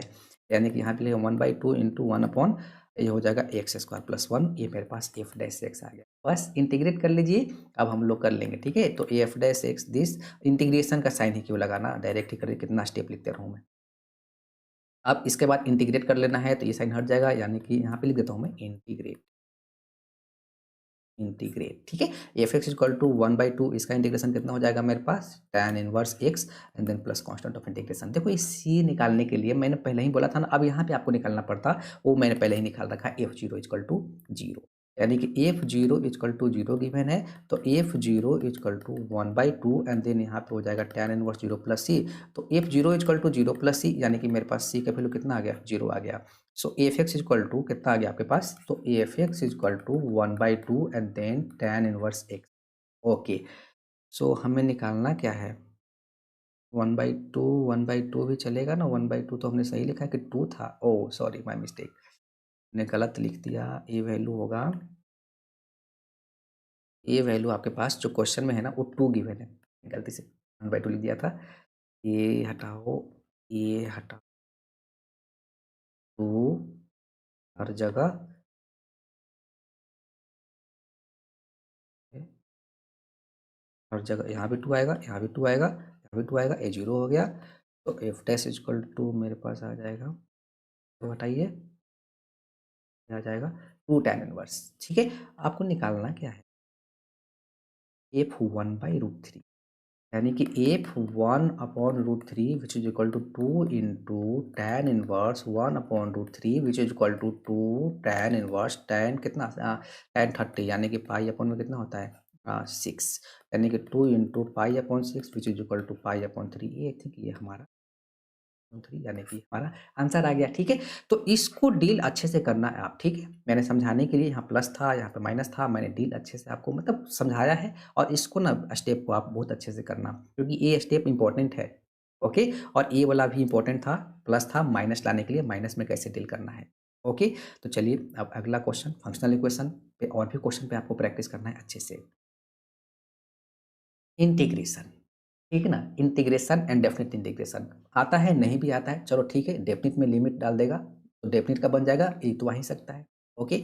यानी कि यहाँ पे लिखेगा 1/2 इंटू 1 अपॉन ये हो जाएगा एक्स स्क्वायर प्लस 1, ये मेरे पास एफ डैश एक्स आ गया। बस इंटीग्रेट कर लीजिए, अब हम लोग कर लेंगे, ठीक है? तो F dash x this, integration का साइन ही क्यों लगाना, डायरेक्ट ही करिए, कितना स्टेप लिखते रहूँ मैं। अब इसके बाद इंटीग्रेट कर लेना है तो ये साइन हट जाएगा, यानी कि यहाँ पे लिख देता हूँ मैं इंटीग्रेट, इंटीग्रेट, ठीक है? एफ एक्स इक्वल टू 1/2, इसका इंटीग्रेशन कितना हो जाएगा मेरे पास, tan inverse x and then plus constant of integration. देखो इस सी निकालने के लिए मैंने पहले ही बोला था ना, अब यहाँ पे आपको निकालना पड़ता, वो मैंने पहले ही निकाल रखा है, एफ जीरो इक्वल टू 0, यानी कि F zero equal to 0 given है, तो F zero equal to 1/2 and then यहाँ पे हो जाएगा tan इनवर्स 0 प्लस सी, तो F zero equal to 0 plus C, यानी कि मेरे पास सी का वैल्यू कितना आ गया, 0 आ गया। So F x equal to कितना आ गया आपके पास, तो F x equal to 1/2 and then tan inverse X. Okay, so हमें निकालना क्या है, 1/2, 1/2 भी चलेगा ना, 1/2 तो हमने सही लिखा है कि 2 था, ओह सॉरी माय मिस्टेक, मैंने गलत लिख दिया। ये वैल्यू होगा, ये वैल्यू आपके पास जो क्वेश्चन में है ना वो 2 गिवन है, गलती से 1/2 लिख दिया था। ये हटाओ, ये हटाओ, 2 हर जगह, हर जगह यहाँ भी 2 आएगा, यहाँ भी 2 आएगा, यहाँ भी 2 आएगा, ये 0 हो गया, तो एफ डैश इक्वल टू मेरे पास आ जाएगा, तो हटाइए, ये आ जाएगा 2 tan इनवर्स, ठीक है? आपको निकालना क्या है, एफ 1/√3, यानी कि F 1/√3 which is equal to 2 into tan inverse 1/√3 which is equal to 2 tan inverse tan कितना, tan 30, यानी कि पाई अपॉन में कितना होता है, 6, यानी कि 2 इंटू पाई/6 विच इज इक्वल टू पाई/3, ये थिंक ये हमारा 3, यानी कि हमारा आंसर आ गया, ठीक है? तो इसको डील अच्छे से करना है आप, ठीक है? मैंने समझाने के लिए यहाँ प्लस था, यहाँ पे माइनस था, मैंने डील अच्छे से आपको मतलब समझाया है, और इसको ना स्टेप को आप बहुत अच्छे से करना, क्योंकि ये स्टेप इम्पोर्टेंट है, ओके? और ये वाला भी इम्पोर्टेंट था, प्लस था, माइनस लाने के लिए माइनस में कैसे डील करना है, ओके? तो चलिए अब अगला क्वेश्चन, फंक्शनल इक्वेशन पे और भी क्वेश्चन पे आपको प्रैक्टिस करना है अच्छे से। इंटीग्रेशन, ठीक है ना? इंटीग्रेशन एंड डेफिनिट इंटीग्रेशन आता है, नहीं भी आता है, चलो ठीक है, डेफिनिट में लिमिट डाल देगा तो डेफिनिट का बन जाएगा, ये तो आ ही सकता है, ओके?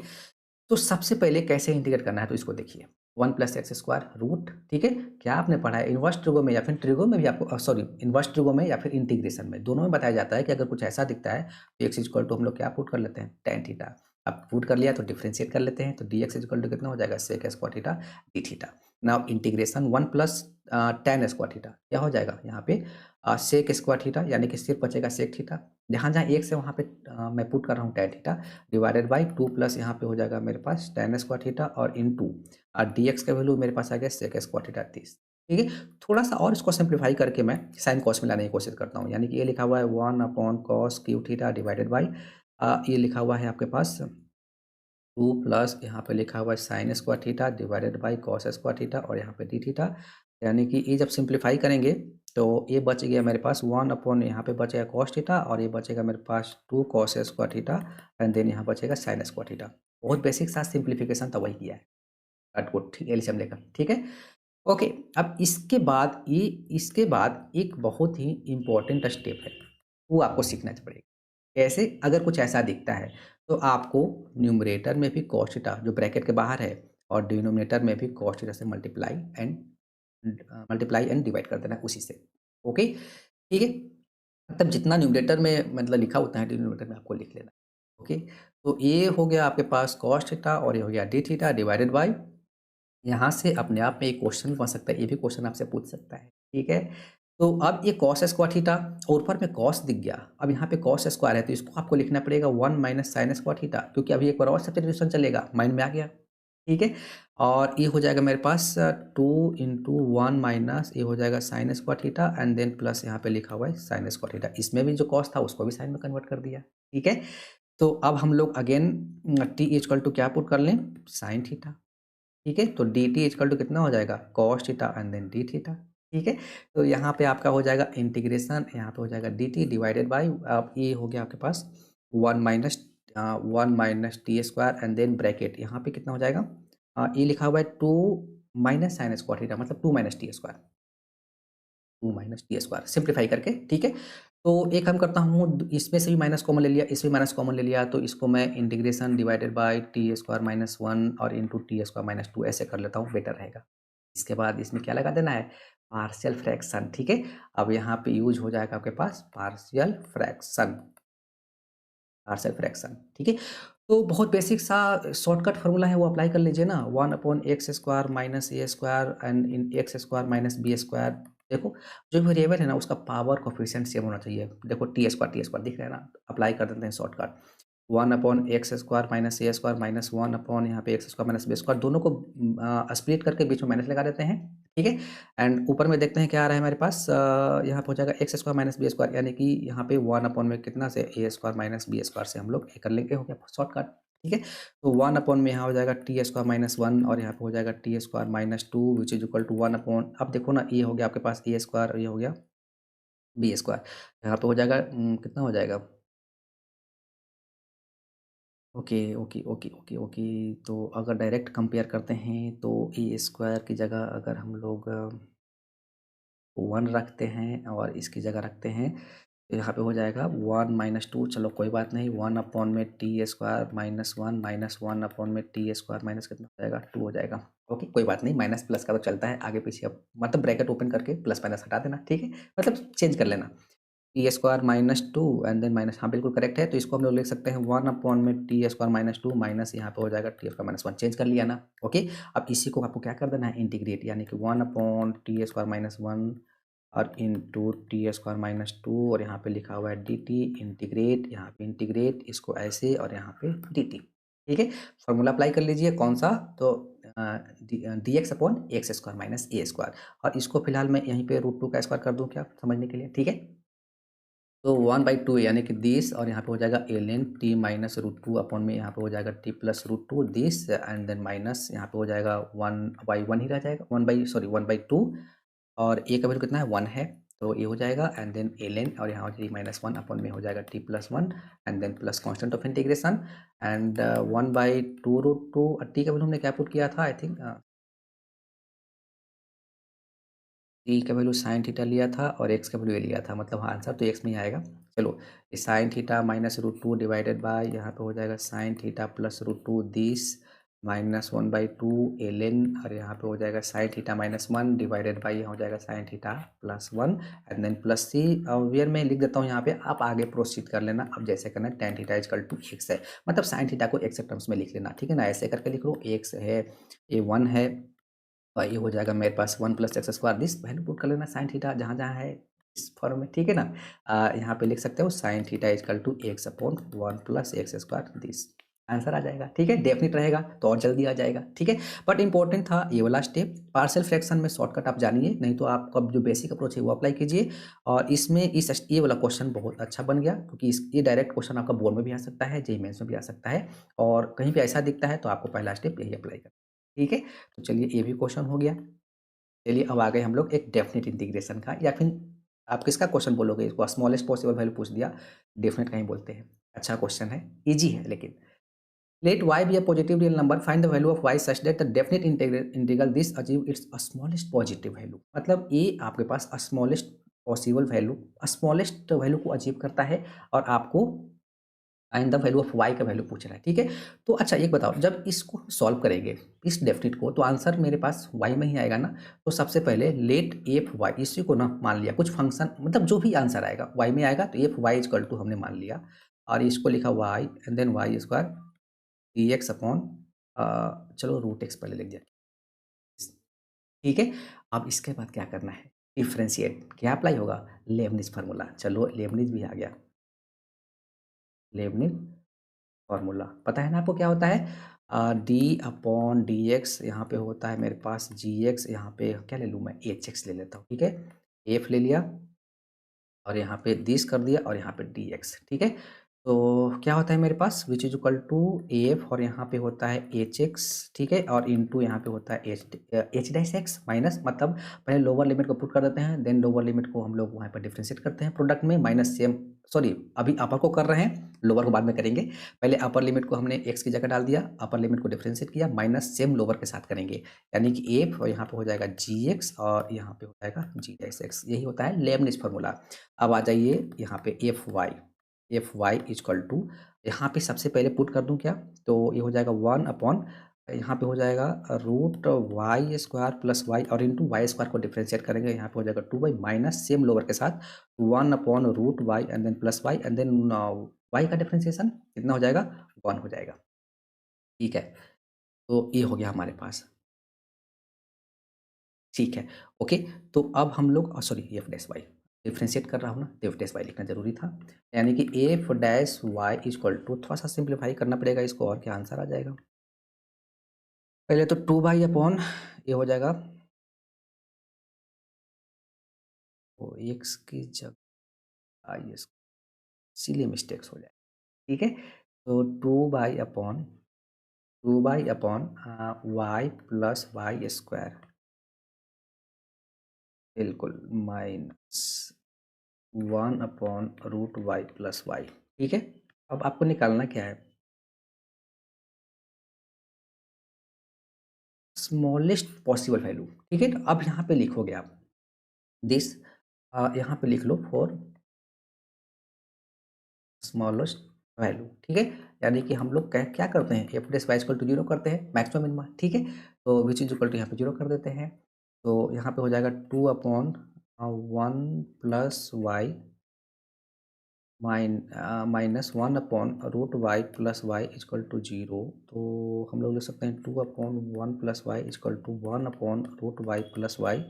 तो सबसे पहले कैसे इंटीग्रेट करना है तो इसको देखिए, 1 प्लस एक्स स्क्वायर रूट, ठीक है? क्या आपने पढ़ा है इनवर्स ट्रिगो में या फिर ट्रिगो में भी आपको, सॉरी इनवर्स ट्रिगो में या फिर इंटीग्रेशन में, दोनों में बताया जाता है कि अगर कुछ ऐसा दिखता है तो एक्स इक्वल टू हम लोग क्या पुट कर लेते हैं, tan थीटा। अब पुट कर लिया तो डिफरेंशिएट कर लेते हैं, तो डी एक्स इक्वल टू कितना हो जाएगा, sec square theta d theta. Now integration 1 plus tan square theta क्या हो जाएगा यहाँ पे, सेक स्क्वायर थीटा, यानी कि सिर्फ बचेगा सेक थीटा, जहाँ जहाँ एक से वहाँ पे मैं पुट कर रहा हूँ tan theta, divided by 2 plus यहाँ पे हो जाएगा मेरे पास tan स्क्वायर थीटा और इनटू डी एक्स का वैल्यू मेरे पास आ गया सेक स्क्वायर थीटा 30, ठीक है? थोड़ा सा और इसको सिंप्लीफाई करके मैं साइन कॉस में लाने की कोशिश करता हूँ, यानी कि ये लिखा हुआ है 1/cos Q theta divided by ये लिखा हुआ है आपके पास 2 प्लस यहाँ पे लिखा हुआ है sign square theta divided by cos square theta और यहाँ पे डी थीटा, यानी कि ये जब सिंप्लीफाई करेंगे तो ये बच गया मेरे पास 1 अपॉन यहाँ पे बचेगा कॉस थीटा और ये बचेगा मेरे पास 2 cos square theta and then यहाँ बचेगा साइन स्क्वायर थीटा। बहुत बेसिक सा सिंप्लीफिकेशन तो वही किया है, कट कुट ठीक एलसीएम लेकर, ठीक है। ओके, अब इसके बाद एक बहुत ही इम्पोर्टेंट स्टेप है, वो आपको सीखना पड़ेगा। कैसे? अगर कुछ ऐसा दिखता है तो आपको न्यूमरेटर में भी कॉस थीटा जो ब्रैकेट के बाहर है और डिनोमिनेटर में भी कॉस थीटा से मल्टीप्लाई एंड डिवाइड कर देना उसी से। ओके, ठीक है। मतलब जितना न्यूमरेटर में मतलब लिखा होता है डिनोमिनेटर में आपको लिख लेना। ओके, तो ये हो गया आपके पास कॉस थीटा और ये हो गया डी थीटा डिवाइडेड बाय, यहाँ से अपने आप में एक क्वेश्चन भी बन सकता है, ये भी क्वेश्चन आपसे पूछ सकता है, ठीक है। तो अब ये कॉस स्क्वायर थीटा और ऊपर में कॉस दिख गया, अब यहाँ पे कॉस स्क्वायर है तो इसको आपको लिखना पड़ेगा 1 माइनस साइन स्क्वायर थीटा, क्योंकि अभी एक बार और सब्स्टिट्यूशन चलेगा, माइंड में आ गया, ठीक है। और ये हो जाएगा मेरे पास 2 इंटू 1 माइनस ये हो जाएगा sine square theta and then plus यहाँ पे लिखा हुआ है साइन स्क्वायर थीटा, इसमें भी जो कॉस था उसको भी साइन में कन्वर्ट कर दिया, ठीक है। तो अब हम लोग अगेन टी इक्वल टू क्या पुट कर लें, साइन थीटा, ठीक है। तो डी टी इक्वल टू कितना हो जाएगा cos theta and then d theta, ठीक है। तो यहाँ पे आपका हो जाएगा इंटीग्रेशन, यहाँ पे हो जाएगा डी टी डिवाइडेड बाई, अब ये हो गया आपके पास 1 minus t square and then bracket, यहाँ पे कितना हो जाएगा, ये लिखा हुआ है 2 माइनस साइन स्क्वायर थीटा मतलब 2 minus t square, 2 minus t square simplify करके, ठीक है। तो एक काम करता हूँ, इसमें से भी माइनस कॉमन ले लिया, इसमें माइनस कॉमन ले लिया, तो इसको मैं integration divided by T square minus 1 और इंटू टी स्क्वायर माइनस 2 ऐसे कर लेता हूँ, बेटर रहेगा। इसके बाद इसमें क्या लगा देना है, पार्शियल फ्रैक्शन, ठीक है। अब यहाँ पे यूज हो जाएगा आपके पास पार्शियल फ्रैक्शन, पार्शियल फ्रैक्शन, ठीक है। तो बहुत बेसिक सा शॉर्टकट फार्मूला है, वो अप्लाई कर लीजिए ना, 1 upon x square minus A square and in x square minus B square. देखो जो वेरिएबल है ना उसका पावर कोफिशिएंट सेम होना चाहिए, देखो टी स्क्वायर दिख रहा है ना, अप्लाई कर देते हैं shortcut, 1 upon x square minus ए स्क्वायर माइनस 1 अपॉन यहाँ पे x square minus B square, दोनों को स्प्लिट करके बीच में माइनस लगा देते हैं, ठीक है। एंड ऊपर में देखते हैं क्या आ रहा है हमारे पास, यहाँ पे हो जाएगा x square minus B square, यानी कि यहाँ पे 1 अपॉन में कितना से a square minus B square से हम लोग ए कर लेंगे, हो गया शॉर्टकट, ठीक है। तो 1 अपॉन में यहाँ हो जाएगा टी स्क्वायर माइनस 1 और यहाँ पे हो जाएगा t square minus 2 which is equal to 1 upon, अब देखो ना ये हो गया आपके पास ए स्क्वायर और ये हो गया बी स्क्वायर, यहाँ पे हो जाएगा कितना हो जाएगा, okay okay okay okay okay. तो अगर डायरेक्ट कंपेयर करते हैं तो ए स्क्वायर की जगह अगर हम लोग 1 रखते हैं और इसकी जगह रखते हैं तो यहाँ पे हो जाएगा 1 माइनस 2, चलो कोई बात नहीं, 1 अपॉन में T square minus 1 minus 1 upon में टी स्क्वायर माइनस कितना हो जाएगा 2 हो जाएगा। ओके कोई बात नहीं, माइनस प्लस का तो चलता है आगे पीछे, अब मतलब ब्रैकेट ओपन करके प्लस माइनस हटा देना, ठीक है, मतलब चेंज कर लेना, t square minus 2 and then minus, हाँ बिल्कुल करेक्ट है, तो इसको हम लोग लिख सकते हैं 1 अपॉन में टी स्क्वायर माइनस 2 माइनस यहाँ पे हो जाएगा टी स्क्वायर माइनस 1, चेंज कर लिया ना। ओके, अब इसी को आपको क्या कर देना है, इंटीग्रेट, यानी कि 1 अपॉन टी स्क्वायर माइनस 1 और इंटू टी स्क्वायर माइनस 2 और यहाँ पे लिखा हुआ है डी टी, इंटीग्रेट, यहाँ पे इंटीग्रेट इसको ऐसे और यहाँ पे डी टी, ठीक है। फॉर्मूला अप्लाई कर लीजिए कौन सा, तो d x upon x square minus ए स्क्वायर, और इसको फिलहाल मैं यहीं पे रूट 2 का स्क्वायर कर दूँ क्या समझने के लिए, ठीक है। तो 1/2 यानी कि दिस और यहाँ पे हो जाएगा n t minus root 2 upon में यहाँ पे हो जाएगा t plus root 2 this and then minus यहाँ पे हो जाएगा 1/1 ही रह जाएगा, 1/2 और ए का वैल्यू कितना है 1 है, तो ये हो जाएगा एंड देन एन और यहाँ हो जाएगी -1 अपॉन में हो जाएगा t plus 1 and then plus constant of integration and 1/2 root 2, t का वैल्यू हमने क्या पुट किया था, आई थिंक टी का वैल्यू साइन थीटा लिया था और एक्स का वैल्यू ये लिया था, मतलब हाँ आंसर तो एक्स में ही आएगा। चलो ये sine theta minus root 2 divided by यहाँ पे हो जाएगा sine theta plus root 2 this minus 1/2 n और यहाँ पे हो जाएगा sine theta minus 1 divided by यहाँ हो जाएगा sine theta plus 1 and then plus c, where मैं लिख देता हूँ यहाँ पे, आप आगे प्रोसीड कर लेना, अब जैसे करना है tan theta is equal to x है, मतलब साइन थीटा को एक्स टर्म्स में लिख लेना, ठीक है ना, ऐसे करके लिख लो, एक्स है ये 1 है और ये हो जाएगा मेरे पास 1 plus x square, this value put कर लेना साइन थीटा जहाँ जहाँ है इस फॉर्म में, ठीक है ना। यहाँ पे लिख सकते हो sine theta is equal to x upon 1 plus x square, this answer आ जाएगा, ठीक है, डेफिनेट रहेगा तो और जल्दी आ जाएगा, ठीक है। बट इंपॉर्टेंट था ये वाला स्टेप, पार्शियल फ्रैक्शन में शॉर्टकट आप जानिए, नहीं तो आपका जो बेसिक अप्रोच है वो अप्लाई कीजिए, और इसमें ये वाला क्वेश्चन बहुत अच्छा बन गया, क्योंकि ये डायरेक्ट क्वेश्चन आपका बोर्ड में भी आ सकता है, जेईई मेंस में भी आ सकता है, और कहीं भी ऐसा दिखता है तो आपको पहला स्टेप यही अप्लाई करना है, ठीक है। तो चलिए ये भी क्वेश्चन हो गया। चलिए अब आ गए हम लोग एक डेफिनेट इंटीग्रेशन का, या फिर आप किसका क्वेश्चन बोलोगे इसको, स्मॉलेस्ट पॉसिबल वैल्यू पूछ दिया, डेफिनेट का ही बोलते हैं। अच्छा क्वेश्चन है, ईजी है लेकिन। Let y be a positive real number, find the value of y such that the definite integral this achieve its smallest positive value। मतलब ये आपके पास smallest possible value, smallest value को अचीव करता है और आपको find the value of y का वैल्यू पूछ रहा है, ठीक है। तो अच्छा एक बताओ, जब इसको सॉल्व करेंगे इस डेफिनेट को, तो आंसर मेरे पास y में ही आएगा ना। तो सबसे पहले लेट एफ वाई, इसी को ना मान लिया कुछ फंक्शन, मतलब जो भी आंसर आएगा y में आएगा, तो एफ वाई इजकल टू हमने मान लिया और इसको लिखा y and then y square d x upon, चलो रूट एक्स पहले लिख दिया, ठीक है। अब इसके बाद क्या करना है, डिफ्रेंशिएट, क्या अप्लाई होगा, लेबनिज फार्मूला। चलो लेबनिज भी आ गया, लेबनिज फार्मूला पता है ना आपको क्या होता है, डी अपॉन डी एक्स, यहाँ पे होता है मेरे पास जी एक्स, यहाँ पे क्या ले लूँ मैं, एच एक्स ले लेता हूँ, ठीक है। एफ ले लिया और यहाँ पे दिस कर दिया और यहाँ पे डी एक्स, ठीक है। तो क्या होता है मेरे पास, which is equal to F और यहाँ पे होता है एच एक्स, ठीक है, और इनटू यहाँ पे होता है एच डैश एक्स माइनस, मतलब पहले लोअर लिमिट को पुट कर देते हैं, देन लोअर लिमिट को हम लोग वहाँ पर डिफ्रेंशिएट करते हैं प्रोडक्ट में, माइनस सेम, सॉरी अभी अपर को कर रहे हैं, लोअर को बाद में करेंगे। पहले अपर लिमिट को हमने एक्स की जगह डाल दिया, अपर लिमिट को डिफ्रेंशिएट किया, माइनस सेम लोअर के साथ करेंगे, यानी कि एफ और यहाँ पे हो जाएगा जी एक्स और यहाँ पे हो जाएगा जी डैश एक्स, यही होता है लेबनिज फार्मूला। अब आ जाइए यहाँ पे एफ वाई इजकल टू, यहाँ पे सबसे पहले पुट कर दूँ क्या, तो ये हो जाएगा 1 अपॉन, यहाँ पे हो जाएगा root y square plus y और इंटू वाई स्क्वायर को डिफ्रेंशिएट करेंगे, यहाँ पे हो जाएगा 2 वाई माइनस सेम लोअर के साथ 1 upon root y and then plus y and then y का डिफ्रेंशिएशन कितना हो जाएगा, 1 हो जाएगा, ठीक है। तो ये हो गया हमारे पास, ठीक है, ओके। तो अब हम लोग sorry f dash y differentiate कर रहा हूँ ना, तो एफ डैश वाई लिखना जरूरी था, यानी कि F dash y equal to, थोड़ा सा सिंप्लीफाई करना पड़ेगा इसको और क्या आंसर आ जाएगा, पहले तो 2 बाई अपॉन ये हो जाएगा, वो एक्स की जगह आई एस, इसीलिए मिस्टेक्स हो जाए, ठीक है। तो 2 by upon y plus y square, बिल्कुल, minus 1 upon root y plus y, ठीक है। अब आपको निकालना क्या है, स्मॉलेस्ट पॉसिबल वैल्यू, ठीक है। तो अब यहाँ पे लिखोगे आप दिस, यहाँ पे लिख लो फॉर स्मॉलेस्ट वैल्यू, ठीक है। यानी कि हम लोग क्या क्या करते हैं, f dash y equal to zero करते हैं मैक्सिमम मिनिमम, ठीक है। तो विच इज इक्वल टू यहाँ पे जीरो कर देते हैं, तो यहाँ पे हो जाएगा 2 upon 1 plus y minus 1 upon root y plus y is equal to zero, तो हम लोग लिख सकते हैं 2 upon 1 plus y is equal to 1 upon root y plus y,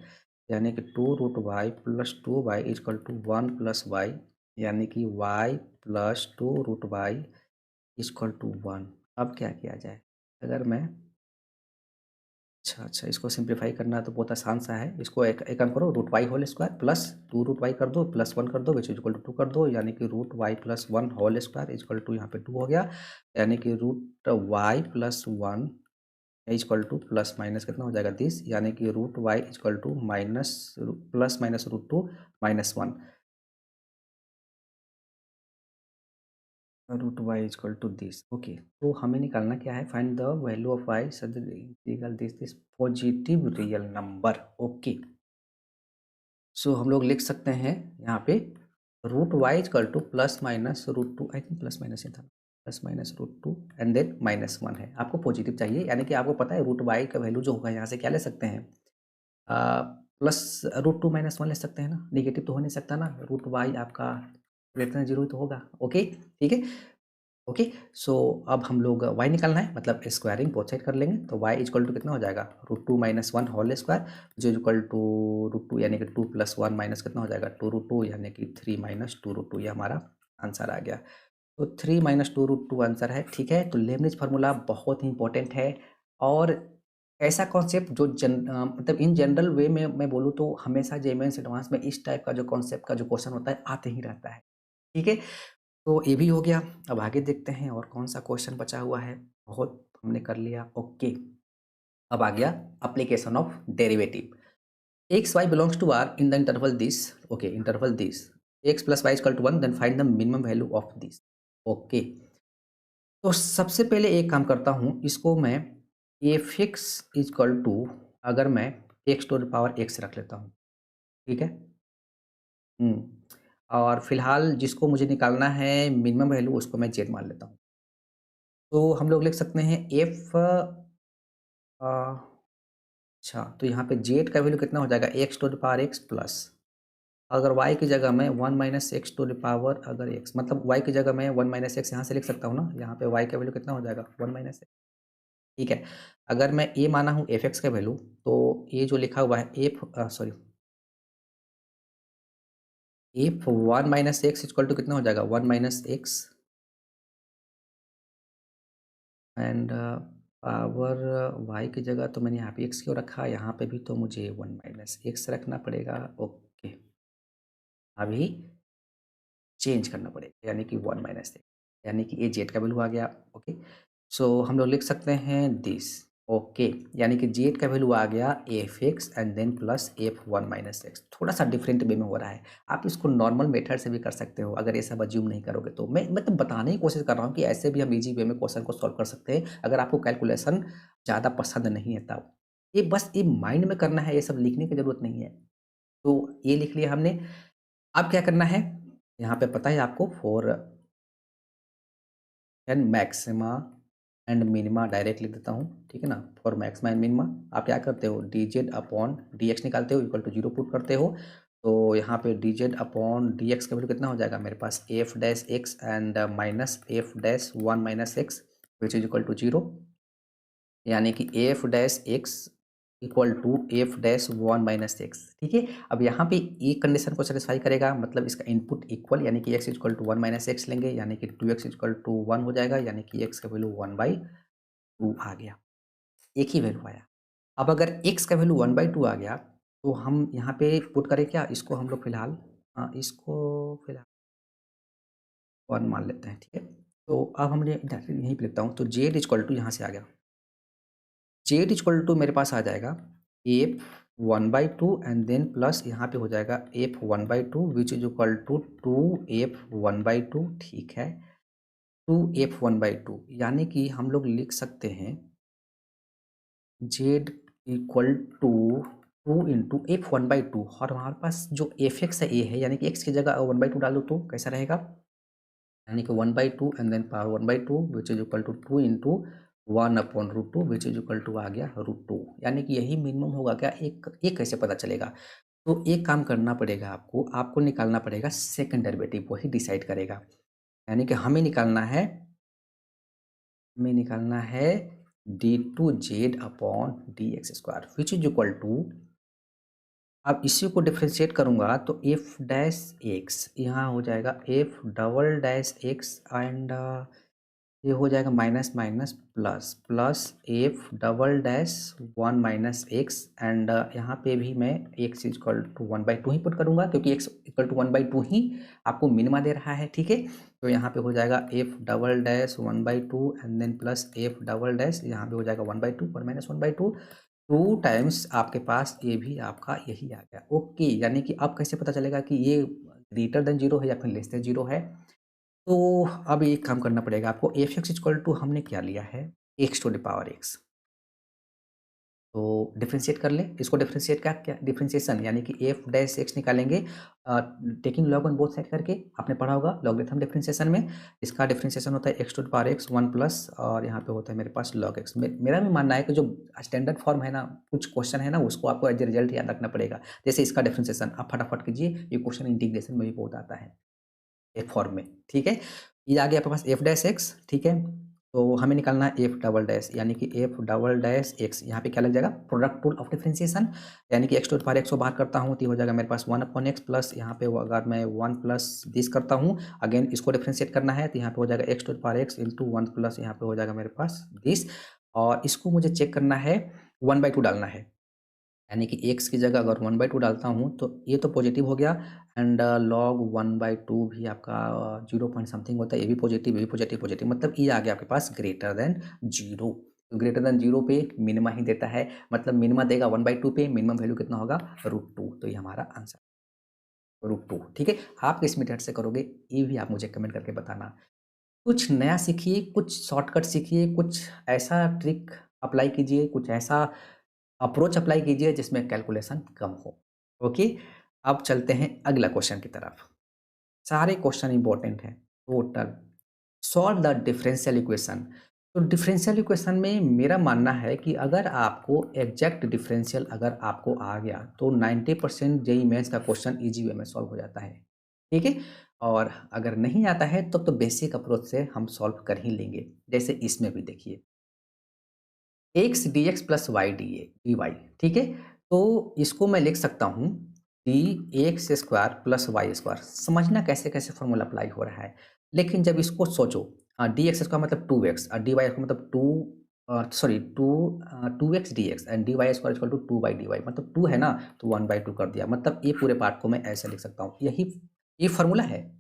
यानी कि 2 root y plus 2 y is equal to 1 plus y, यानी कि y plus 2 root y is equal to 1। अब क्या किया जाए, अगर मैं, अच्छा इसको सिंप्लीफाई करना है तो बहुत आसान सा है, इसको एक काम करो, root y whole square plus 2 root y कर दो प्लस 1 कर दो विच इज इक्वल टू 2 कर दो, यानी कि root y plus 1 whole square is equal to यहाँ पे 2 हो गया, यानी कि root y plus 1 is equal to plus minus कितना हो जाएगा 10, यानी कि root y is equal to minus plus minus root 2 minus 1, root y is equal to this, okay. तो हमें निकालना क्या है, find the value of y such that integral this positive real number, okay. So हम लोग लिख सकते हैं यहाँ पे root y equal to plus minus root 2, I think plus minus ही था, plus minus root 2 and then minus 1 है, आपको पॉजिटिव चाहिए, यानी कि आपको पता है रूट वाई का वैल्यू जो होगा यहाँ से क्या ले सकते हैं, प्लस रूट 2 माइनस 1 ले सकते हैं ना, निगेटिव तो हो नहीं सकता ना, रूट वाई आपका ग्रेटर देन जीरो ही तो होगा, ओके, ठीक है, ओके। सो अब हम लोग y निकालना है, मतलब स्क्वायरिंग बोथ साइड कर लेंगे, तो y इक्वल टू कितना हो जाएगा, रूट 2 माइनस 1 होल स्क्वायर जो इक्वल टू रूट 2, यानी कि 2 प्लस 1 माइनस कितना हो जाएगा 2 रूट 2, यानी कि 3 माइनस 2 रूट 2, ये हमारा आंसर आ गया। तो 3 माइनस 2 रूट 2 आंसर है, ठीक है। तो लेबनिज फार्मूला बहुत ही इंपॉर्टेंट है, और ऐसा कॉन्सेप्ट जो मतलब इन जनरल वे में मैं बोलूँ तो हमेशा जे मेंस एडवांस में इस टाइप का जो कॉन्सेप्ट का जो क्वेश्चन होता है आते ही रहता है, ठीक है। तो ये भी हो गया, अब आगे देखते हैं और कौन सा क्वेश्चन बचा हुआ है, बहुत हमने कर लिया, ओके। अब आ गया application of derivative, x Y belongs to R in the interval this, okay, interval this x plus y equal to 1, then find the minimum value of this. Okay, तो सबसे पहले एक काम करता हूँ, इसको मैं एफ एक्स इक्वल टू, अगर मैं x to the power x रख लेता हूँ, ठीक है। और फिलहाल जिसको मुझे निकालना है मिनिमम वैल्यू, उसको मैं जेड मान लेता हूँ। तो हम लोग लिख सकते हैं एफ, अच्छा, तो यहाँ पे जेड का वैल्यू कितना हो जाएगा, x to the power x plus, अगर y की जगह मैं 1 minus x to the power, अगर x मतलब y की जगह मैं 1 माइनस एक्स यहाँ से लिख सकता हूँ ना, यहाँ पे y का वैल्यू कितना हो जाएगा 1 माइनस एक्स, ठीक है। अगर मैं a माना हूँ एफ एक्स का वैल्यू, तो ये जो लिखा हुआ है f, sorry, f 1 minus x equal to कितना हो जाएगा 1 minus x and power y की जगह तो मैंने यहाँ पे x क्यों रखा, यहाँ पे भी तो मुझे 1 माइनस एक्स रखना पड़ेगा। ओके, अभी चेंज करना पड़ेगा, यानी कि 1 माइनस एक्स, यानी कि ये जेड का वैल्यू आ गया। ओके, सो हम लोग लिख सकते हैं दिस। ओके, यानी कि जेड का वैल्यू आ गया f x and then plus f 1 minus x. थोड़ा सा डिफरेंट वे में हो रहा है, आप इसको नॉर्मल मेथड से भी कर सकते हो, अगर ये सब अज्यूम नहीं करोगे तो। मैं मतलब बताने की कोशिश कर रहा हूँ कि ऐसे भी हम इजी वे में क्वेश्चन को सॉल्व कर सकते हैं, अगर आपको कैलकुलेशन ज़्यादा पसंद नहीं है तब। ये बस ये माइंड में करना है, ये सब लिखने की ज़रूरत नहीं है। तो ये लिख लिया हमने। अब क्या करना है, यहाँ पे पता है आपको, for n maxima and minima direct लिख देता हूँ, ठीक है ना। फॉर मैक्सिमा एंड मिनिमा आप क्या करते हो, D z upon d x निकालते हो, इक्वल टू 0 पुट करते हो। तो यहाँ पे d z upon d x का वैल्यू कितना हो जाएगा मेरे पास, f dash x and minus f dash 1 minus x which is equal to 0, यानी कि F dash x equal to f dash 1 minus x, ठीक है। अब यहाँ पे एक कंडीशन को सेटिस्फाई करेगा, मतलब इसका इनपुट इक्वल, यानी कि x equal to 1 minus x लेंगे, यानी कि 2x इक्वल टू 1 हो जाएगा, यानी कि एक्स का वैल्यू 1/2 आ गया, एक ही वैल्यू आया। अब अगर एक्स का वैल्यू 1/2 आ गया, तो हम यहाँ पे पुट करें क्या, इसको हम लोग फिलहाल, इसको फिलहाल 1 मान लेते हैं, ठीक है। तो अब हमने डायरेक्ट यहीं पे लिखता हूँ, तो जेड इक्वल टू यहाँ से आ गया, जेड इक्वल टू मेरे पास आ जाएगा एफ 1/2 एंड देन प्लस यहाँ पे हो जाएगा f 1/2 which is equal to 2f1/2, ठीक है। 2f1/2, यानी कि हम लोग लिख सकते हैं z equal to 2 into f 1/2, और हमारे पास जो एफ एक्स है ए है, यानी कि एक्स की जगह 1/2 डाल दो तो कैसा रहेगा, यानी कि 1/2 and then power 1/2 which is equal to 2 into 1/√2 which is equal to आ गया √2, यानी कि यही मिनिमम होगा क्या, एक कैसे पता चलेगा। तो एक काम करना पड़ेगा आपको, आपको निकालना पड़ेगा सेकंड डेरिवेटिव, वही डिसाइड करेगा। यानी कि हमें निकालना है d two z upon d x square which is equal to, अब इसी को डिफ्रेंशिएट करूंगा तो एफ डैश एक्स यहाँ हो जाएगा f double dash x and ये हो जाएगा minus minus plus plus f double dash 1 minus x and यहाँ पे भी मैं एक्स इक्वल टू 1/2 ही पुट करूँगा, क्योंकि एक्स इक्वल टू 1/2 ही आपको मिनिमा दे रहा है, ठीक है। तो यहाँ पे हो जाएगा f double dash 1/2 and then plus f double dash, यहाँ पे हो जाएगा 1/2 और माइनस 1/2, 2 टाइम्स आपके पास ये भी आपका यही आ गया। ओके, यानी कि अब कैसे पता चलेगा कि ये ग्रेटर देन 0 है या फिर लेस देन 0 है। तो अब एक काम करना पड़ेगा आपको, एफ एक्स इक्वल टू हमने क्या लिया है, x to the power x. तो डिफरेंशिएट कर ले इसको, डिफरेंशिएट का क्या डिफरेंशिएशन, यानी कि एफ डैश एक्स निकालेंगे taking log on both side करके, आपने पढ़ा होगा लॉगरिथम डिफरेंशिएशन में। इसका डिफरेंशिएशन होता है x to the power x 1 plus, और यहाँ पे होता है मेरे पास लॉग एक्स। मेरा भी मानना है कि जो स्टैंडर्ड फॉर्म है ना, कुछ क्वेश्चन है ना, उसको आपको एज ए रिजल्ट याद रखना पड़ेगा। जैसे इसका डिफरेंशिएशन आप फटाफट कीजिए, ये क्वेश्चन इंटीग्रेशन में भी बहुत आता है एक फॉर्म में, ठीक है। ये आ गया आपके पास एफ डैश एक्स, ठीक है। तो हमें निकालना है एफ डबल डैश, यानी कि एफ डबल डैश एक्स, यहाँ पे क्या लग जाएगा, प्रोडक्ट रूल ऑफ डिफरेंशिएशन, यानी कि x to the power x को बाहर करता हूँ तो ये हो जाएगा मेरे पास 1/x प्लस, यहाँ पे अगर मैं 1 प्लस दिस करता हूँ, अगेन इसको डिफरेंशिएट करना है तो यहाँ पे हो जाएगा x to the power x into 1 plus, यहाँ पे हो जाएगा मेरे पास दिस, और इसको मुझे चेक करना है 1/2 डालना है, यानी कि एक्स की जगह अगर 1/2 डालता हूँ तो ये तो पॉजिटिव हो गया, एंड लॉग 1/2 भी आपका 0 पॉइंट समथिंग होता है, ये भी पॉजिटिव, ये भी पॉजिटिव पॉजिटिव, मतलब ये आ गया आपके पास ग्रेटर देन 0। तो ग्रेटर देन 0 पे मिनिमा ही देता है, मतलब मिनिमा देगा 1/2 पे, मिनिमम वैल्यू कितना होगा √2, तो ये हमारा आंसर √2। ठीक है, आप किस मेथड से करोगे ये भी आप मुझे कमेंट करके बताना। कुछ नया सीखिए, कुछ शॉर्टकट सीखिए, कुछ ऐसा ट्रिक अप्लाई कीजिए, कुछ ऐसा अप्रोच अप्लाई कीजिए जिसमें कैलकुलेशन कम हो। ओके, अब चलते हैं अगला क्वेश्चन की तरफ। सारे क्वेश्चन इंपॉर्टेंट हैं total. Solve the differential equation. तो डिफरेंशियल इक्वेशन में मेरा मानना है कि अगर आपको एग्जैक्ट डिफरेंशियल अगर आपको आ गया तो 90% जेईई मेंस का क्वेश्चन इजी वे में सॉल्व हो जाता है। ठीक है, और अगर नहीं आता है तब तो बेसिक अप्रोच से हम सॉल्व कर ही लेंगे। जैसे इसमें भी देखिए x d x plus y d y. ठीक है, तो इसको मैं लिख सकता हूँ d x square plus y square. समझना कैसे कैसे फॉर्मूला अप्लाई हो रहा है, लेकिन जब इसको सोचो डी एक्स स्क्वायर मतलब 2x और डी वाई का मतलब two x d x and d y square equal to 2/dy, मतलब 2 है ना तो 1/2 कर दिया, मतलब ये पूरे पार्ट को मैं ऐसे लिख सकता हूँ। यही ये फॉर्मूला है।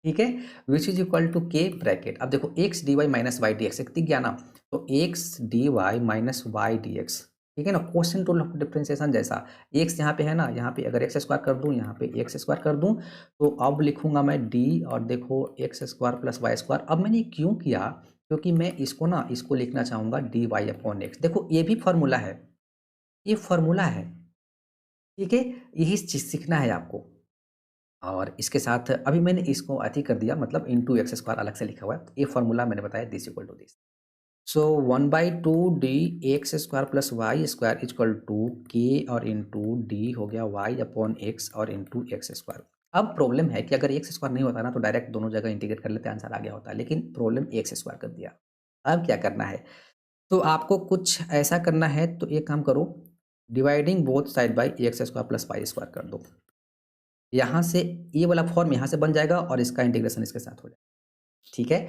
ठीक है, which is equal to k bracket. अब देखो x d y minus y d x दिख गया ना, तो x d y minus y d x. ठीक है ना, क्वेश्चन रूल ऑफ डिफरेंशिएशन जैसा एक्स यहाँ पे है ना, यहाँ पे अगर एक्स स्क्वायर कर दूँ, यहाँ पे एक्स स्क्वायर कर दूँ, तो अब लिखूंगा मैं डी और देखो x square plus y square. अब मैंने क्यों किया, क्योंकि मैं इसको ना इसको लिखना चाहूंगा डी वाई अपॉन एक्स। देखो ये भी फॉर्मूला है, ये फॉर्मूला है। ठीक है, यही चीज सीखना है आपको। और इसके साथ अभी मैंने इसको अति कर दिया, मतलब इंटू एक्स स्क्वायर अलग से लिखा हुआ है। ये फॉर्मूला मैंने बताया this equal to this. So 1/2 d x square plus y square equal to k और इंटू डी हो गया वाई अपॉन एक्स और इंटू एक्स स्क्वायर। अब प्रॉब्लम है कि अगर एक्स स्क्वायर नहीं होता ना तो डायरेक्ट दोनों जगह इंटीग्रेट कर लेते, आंसर आ गया होता, लेकिन प्रॉब्लम एक्स स्क्वायर कर दिया। अब क्या करना है, तो आपको कुछ ऐसा करना है, तो एक काम करो, dividing both side by x square plus y square कर दो। यहाँ से ये वाला फॉर्म यहाँ से बन जाएगा और इसका इंटीग्रेशन इसके साथ हो जाएगा। ठीक है,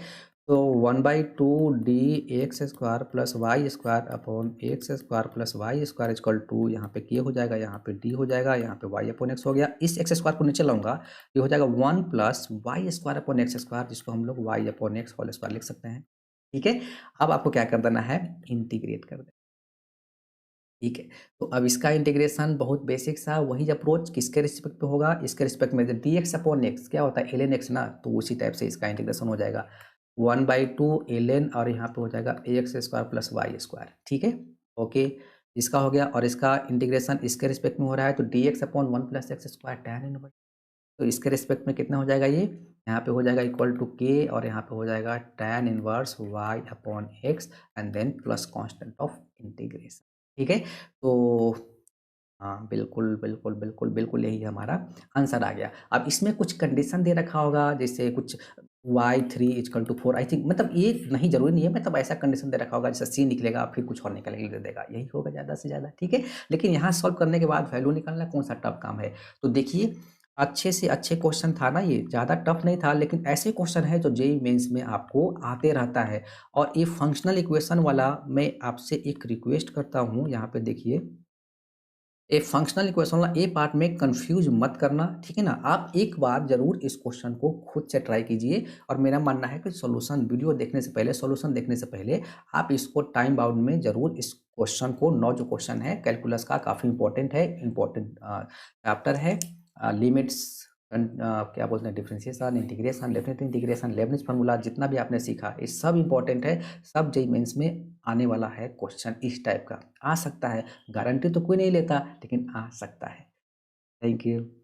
तो 1/2 d x square plus y square upon x square plus y square equal to, यहाँ पे के हो जाएगा, यहाँ पे डी हो जाएगा, यहाँ पे वाई अपॉन एक्स हो गया। इस एक्स स्क्वायर को नीचे लाऊंगा, ये हो जाएगा 1 plus y square upon x square, जिसको हम लोग y upon x whole square लिख सकते हैं। ठीक है, अब आपको क्या कर देना है, इंटीग्रेट कर देना। ठीक है, तो अब इसका इंटीग्रेशन बहुत बेसिक सा वही अप्रोच किसके रिस्पेक्ट पे होगा, इसके रिस्पेक्ट में डी एक्स अपॉन एक्स क्या होता है एल एन एक्स ना, तो उसी टाइप से इसका इंटीग्रेशन हो जाएगा 1/2 एल एन और यहाँ पे हो जाएगा x square plus y square. ठीक है, ओके, इसका हो गया और इसका इंटीग्रेशन इसके रिस्पेक्ट में हो रहा है, तो d x upon 1 plus x square tan inverse, तो इसके रिस्पेक्ट में कितना हो जाएगा, ये यहाँ पे हो जाएगा इक्वल टू के और यहाँ पे हो जाएगा tan inverse y upon x and then plus constant of integration. ठीक है, तो हाँ, बिल्कुल, बिल्कुल, बिल्कुल, बिल्कुल यही हमारा आंसर आ गया। अब इसमें कुछ कंडीशन दे रखा होगा, जैसे कुछ y3 = 4 आई थिंक, मतलब ये नहीं ज़रूरी नहीं है, मतलब ऐसा कंडीशन दे रखा होगा जैसे c निकलेगा फिर कुछ और निकल के दे देगा, यही होगा ज़्यादा से ज़्यादा। ठीक है, लेकिन यहाँ सॉल्व करने के बाद वैल्यू निकालना कौन-सा टफ काम है। तो देखिए, अच्छे से अच्छे क्वेश्चन था ना ये, ज़्यादा टफ नहीं था, लेकिन ऐसे क्वेश्चन है जो जेईई मेंस में आपको आते रहता है। और ये फंक्शनल इक्वेशन वाला मैं आपसे एक रिक्वेस्ट करता हूँ, यहाँ पे देखिए ए फंक्शनल इक्वेशन वाला ए पार्ट में कंफ्यूज मत करना। ठीक है ना, आप एक बार जरूर इस क्वेश्चन को खुद से ट्राई कीजिए, और मेरा मानना है कि सॉल्यूशन वीडियो देखने से पहले, सॉल्यूशन देखने से पहले आप इसको टाइम बाउंड में जरूर इस क्वेश्चन को, 9 जो क्वेश्चन है कैलकुलस का काफ़ी इंपॉर्टेंट है, इंपॉर्टेंट चैप्टर है। लिमिट्स क्या बोलते हैं, differentiation, integration, definite integration, Lebanese formula, जितना भी आपने सीखा ये सब इंपॉर्टेंट है। सब जेईई मेंस में आने वाला है क्वेश्चन इस टाइप का, आ सकता है, गारंटी तो कोई नहीं लेता, लेकिन आ सकता है। Thank you.